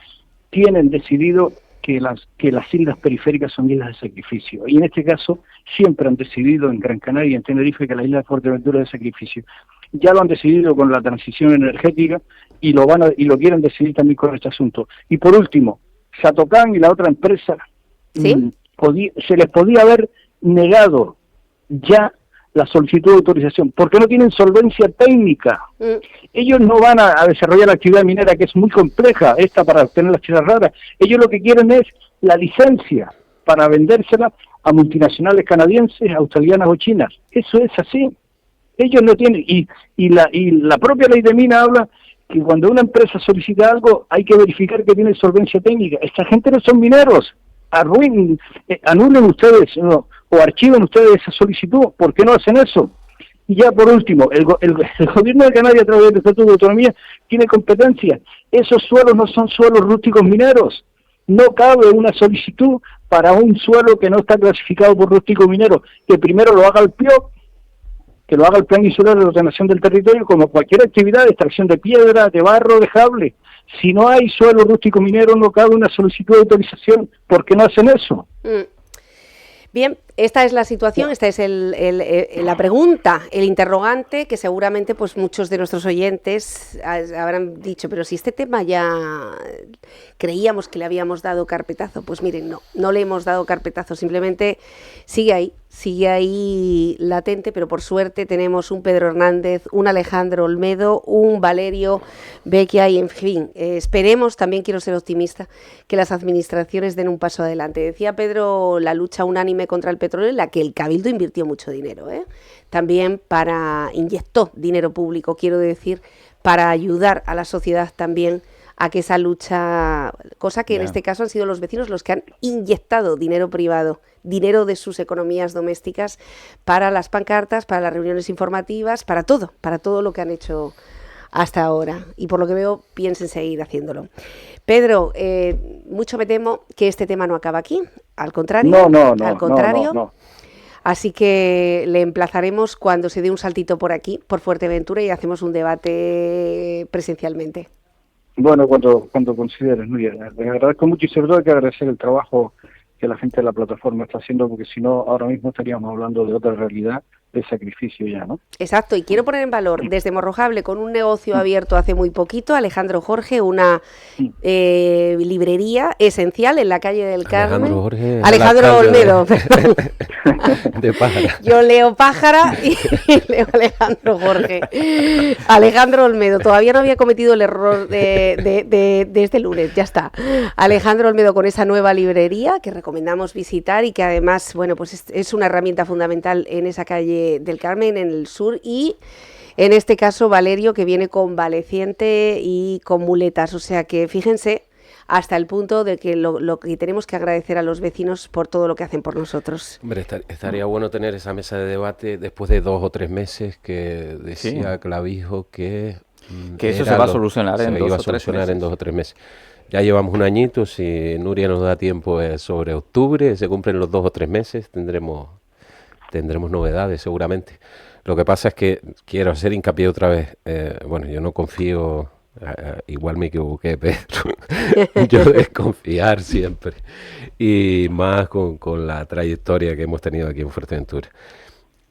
H: tienen decidido que las islas periféricas son islas de sacrificio. Y en este caso siempre han decidido en Gran Canaria y en Tenerife que la isla de Fuerteventura es de sacrificio. Ya lo han decidido con la transición energética y lo quieren decidir también con este asunto. Y por último, Satocán y la otra empresa,
D: ¿sí?,
H: se les podía haber negado ya la solicitud de autorización, porque no tienen solvencia técnica. Ellos no van a desarrollar la actividad minera, que es muy compleja, esta para obtener las tierras raras. Ellos lo que quieren es la licencia para vendérsela a multinacionales canadienses, australianas o chinas. Eso es así. Ellos no tienen, y la propia ley de mina habla que cuando una empresa solicita algo hay que verificar que tiene solvencia técnica. Esta gente no son mineros. Anulen ustedes o archiven ustedes esa solicitud. ¿Por qué no hacen eso? Y ya por último, el gobierno de Canarias a través del Estatuto de Autonomía tiene competencia. Esos suelos no son suelos rústicos mineros. No cabe una solicitud para un suelo que no está clasificado por rústico minero, que primero lo haga el PIOC, que lo haga el Plan Insular de Ordenación del Territorio, como cualquier actividad de extracción de piedra, de barro, de cable. Si no hay suelo rústico minero, no cabe una solicitud de autorización. ¿Por qué no hacen eso?
D: Bien, esta es la situación, esta es la pregunta, el interrogante que seguramente pues muchos de nuestros oyentes habrán dicho, pero si este tema ya creíamos que le habíamos dado carpetazo, pues miren, no le hemos dado carpetazo, simplemente sigue ahí latente, pero por suerte tenemos un Pedro Hernández, un Alejandro Olmedo, un Valerio Vecchia y en fin, esperemos, también quiero ser optimista, que las administraciones den un paso adelante. Decía Pedro la lucha unánime contra el petróleo, en la que el Cabildo invirtió mucho dinero, también inyectó dinero público, quiero decir, para ayudar a la sociedad también a que esa lucha, cosa que en este caso han sido los vecinos los que han inyectado dinero privado, dinero de sus economías domésticas para las pancartas, para las reuniones informativas, para todo lo que han hecho hasta ahora. Y por lo que veo, piensen seguir haciéndolo. Pedro, mucho me temo que este tema no acaba aquí, al contrario. No. Así que le emplazaremos cuando se dé un saltito por aquí, por Fuerteventura, y hacemos un debate presencialmente.
H: Bueno, cuando consideres, Nuria. Les agradezco mucho y sobre todo hay que agradecer el trabajo que la gente de la plataforma está haciendo, porque si no, ahora mismo estaríamos hablando de otra realidad sacrificio ya, ¿no?
D: Exacto, y quiero poner en valor desde Morrojable, con un negocio abierto hace muy poquito, Alejandro Jorge, una librería esencial en la calle del Carmen. Alejandro Olmedo, perdón.
E: De Pájara.
D: Yo leo Pájara y leo Alejandro Jorge. Alejandro Olmedo, todavía no había cometido el error de este lunes, ya está. Alejandro Olmedo con esa nueva librería que recomendamos visitar y que además, bueno, pues es una herramienta fundamental en esa calle del Carmen, en el sur, y en este caso Valerio, que viene convaleciente y con muletas, o sea que fíjense hasta el punto de que lo que tenemos que agradecer a los vecinos por todo lo que hacen por nosotros.
E: Hombre, estaría bueno tener esa mesa de debate después de 2 o 3 meses que decía Clavijo que
F: eso se va a solucionar en 2
E: o 3 meses. Ya llevamos un añito, si Nuria nos da tiempo sobre octubre, se cumplen los 2 o 3 meses, tendremos novedades seguramente. Lo que pasa es que quiero hacer hincapié otra vez. Bueno, yo no confío, igual me equivoqué, pero yo desconfiar siempre. Y más con la trayectoria que hemos tenido aquí en Fuerteventura.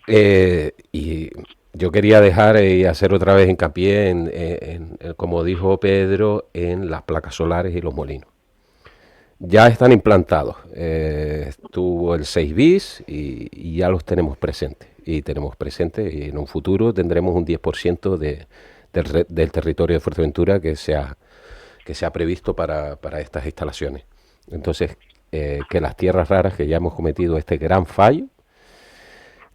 E: Y yo quería dejar y hacer otra vez hincapié en, como dijo Pedro, en las placas solares y los molinos. Ya están implantados, estuvo el 6 bis y ya los tenemos presentes. Y en un futuro tendremos un 10% del territorio de Fuerteventura que se ha previsto para estas instalaciones. Entonces, que las tierras raras, que ya hemos cometido este gran fallo,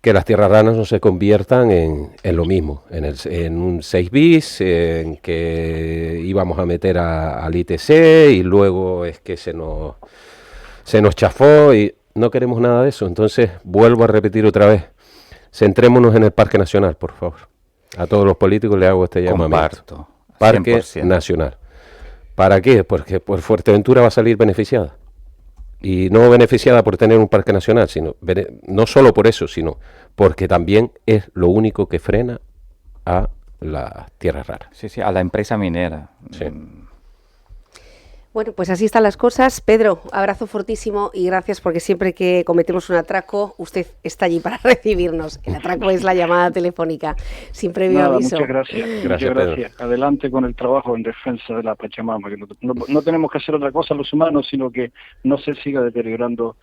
E: que las tierras raras no se conviertan en lo mismo, en un 6 bis, en que íbamos a meter al ITC y luego es que se nos chafó y no queremos nada de eso. Entonces, vuelvo a repetir otra vez, centrémonos en el Parque Nacional, por favor. A todos los políticos les hago este llamamiento. Parque 100%. Nacional. ¿Para qué? Porque por Fuerteventura va a salir beneficiada. Y no beneficiada por tener un parque nacional, sino no solo por eso, sino porque también es lo único que frena a las tierras raras.
F: Sí, a la empresa minera.
E: Sí.
D: Bueno, pues así están las cosas. Pedro, abrazo fortísimo y gracias porque siempre que cometemos un atraco, usted está allí para recibirnos. El atraco es la llamada telefónica, sin previo aviso.
H: Muchas gracias. Adelante con el trabajo en defensa de la Pachamama. Que no tenemos que hacer otra cosa los humanos, sino que no se siga deteriorando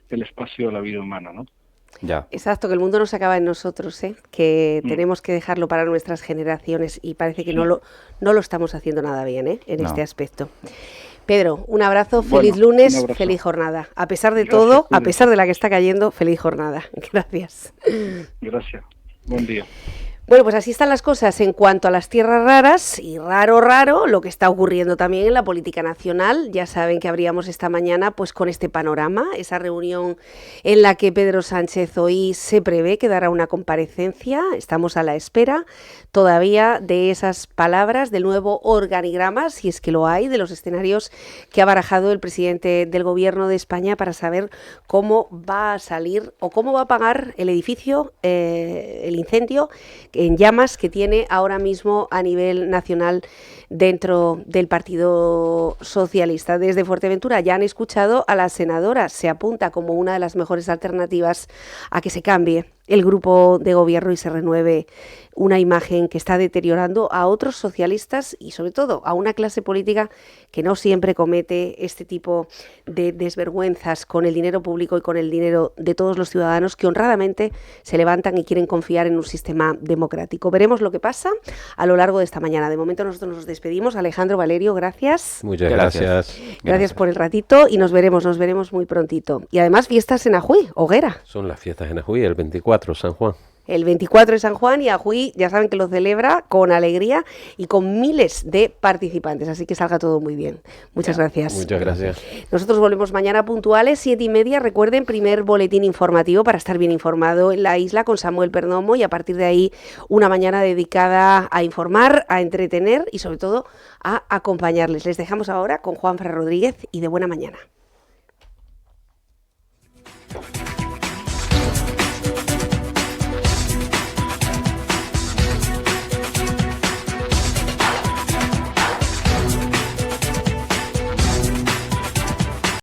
H: el espacio de la vida humana, ¿no?
F: Ya.
D: Exacto, que el mundo no se acaba en nosotros, que tenemos que dejarlo para nuestras generaciones y parece que no lo estamos haciendo nada bien en este aspecto. Pedro, un abrazo, feliz lunes, feliz jornada. A pesar de todo, a pesar de la que está cayendo, feliz jornada. Gracias.
H: Gracias. Buen día.
D: Bueno, pues así están las cosas en cuanto a las tierras raras y raro lo que está ocurriendo también en la política nacional. Ya saben que abríamos esta mañana pues con este panorama, esa reunión en la que Pedro Sánchez hoy se prevé que dará una comparecencia. Estamos a la espera todavía de esas palabras, del nuevo organigrama, si es que lo hay, de los escenarios que ha barajado el presidente del Gobierno de España para saber cómo va a salir o cómo va a apagar el edificio, el incendio en llamas que tiene ahora mismo a nivel nacional dentro del Partido Socialista. Desde Fuerteventura ya han escuchado a la senadora, se apunta como una de las mejores alternativas a que se cambie el grupo de gobierno y se renueve una imagen que está deteriorando a otros socialistas y sobre todo a una clase política que no siempre comete este tipo de desvergüenzas con el dinero público y con el dinero de todos los ciudadanos que honradamente se levantan y quieren confiar en un sistema democrático. Veremos lo que pasa a lo largo de esta mañana. De momento nosotros nos despedimos. Alejandro, Valerio, gracias.
E: Muchas gracias.
D: Gracias por el ratito y nos veremos muy prontito. Y además fiestas en Ajuí, hoguera.
E: Son las fiestas en Ajuí, el 24, San Juan.
D: El 24 de San Juan y Ajuí ya saben que lo celebra con alegría y con miles de participantes, así que salga todo muy bien. Muchas gracias.
E: Muchas gracias.
D: Nosotros volvemos mañana puntuales, 7:30. Recuerden, primer boletín informativo para estar bien informado en la isla con Samuel Perdomo y a partir de ahí una mañana dedicada a informar, a entretener y sobre todo a acompañarles. Les dejamos ahora con Juan Ferrer Rodríguez y de buena mañana.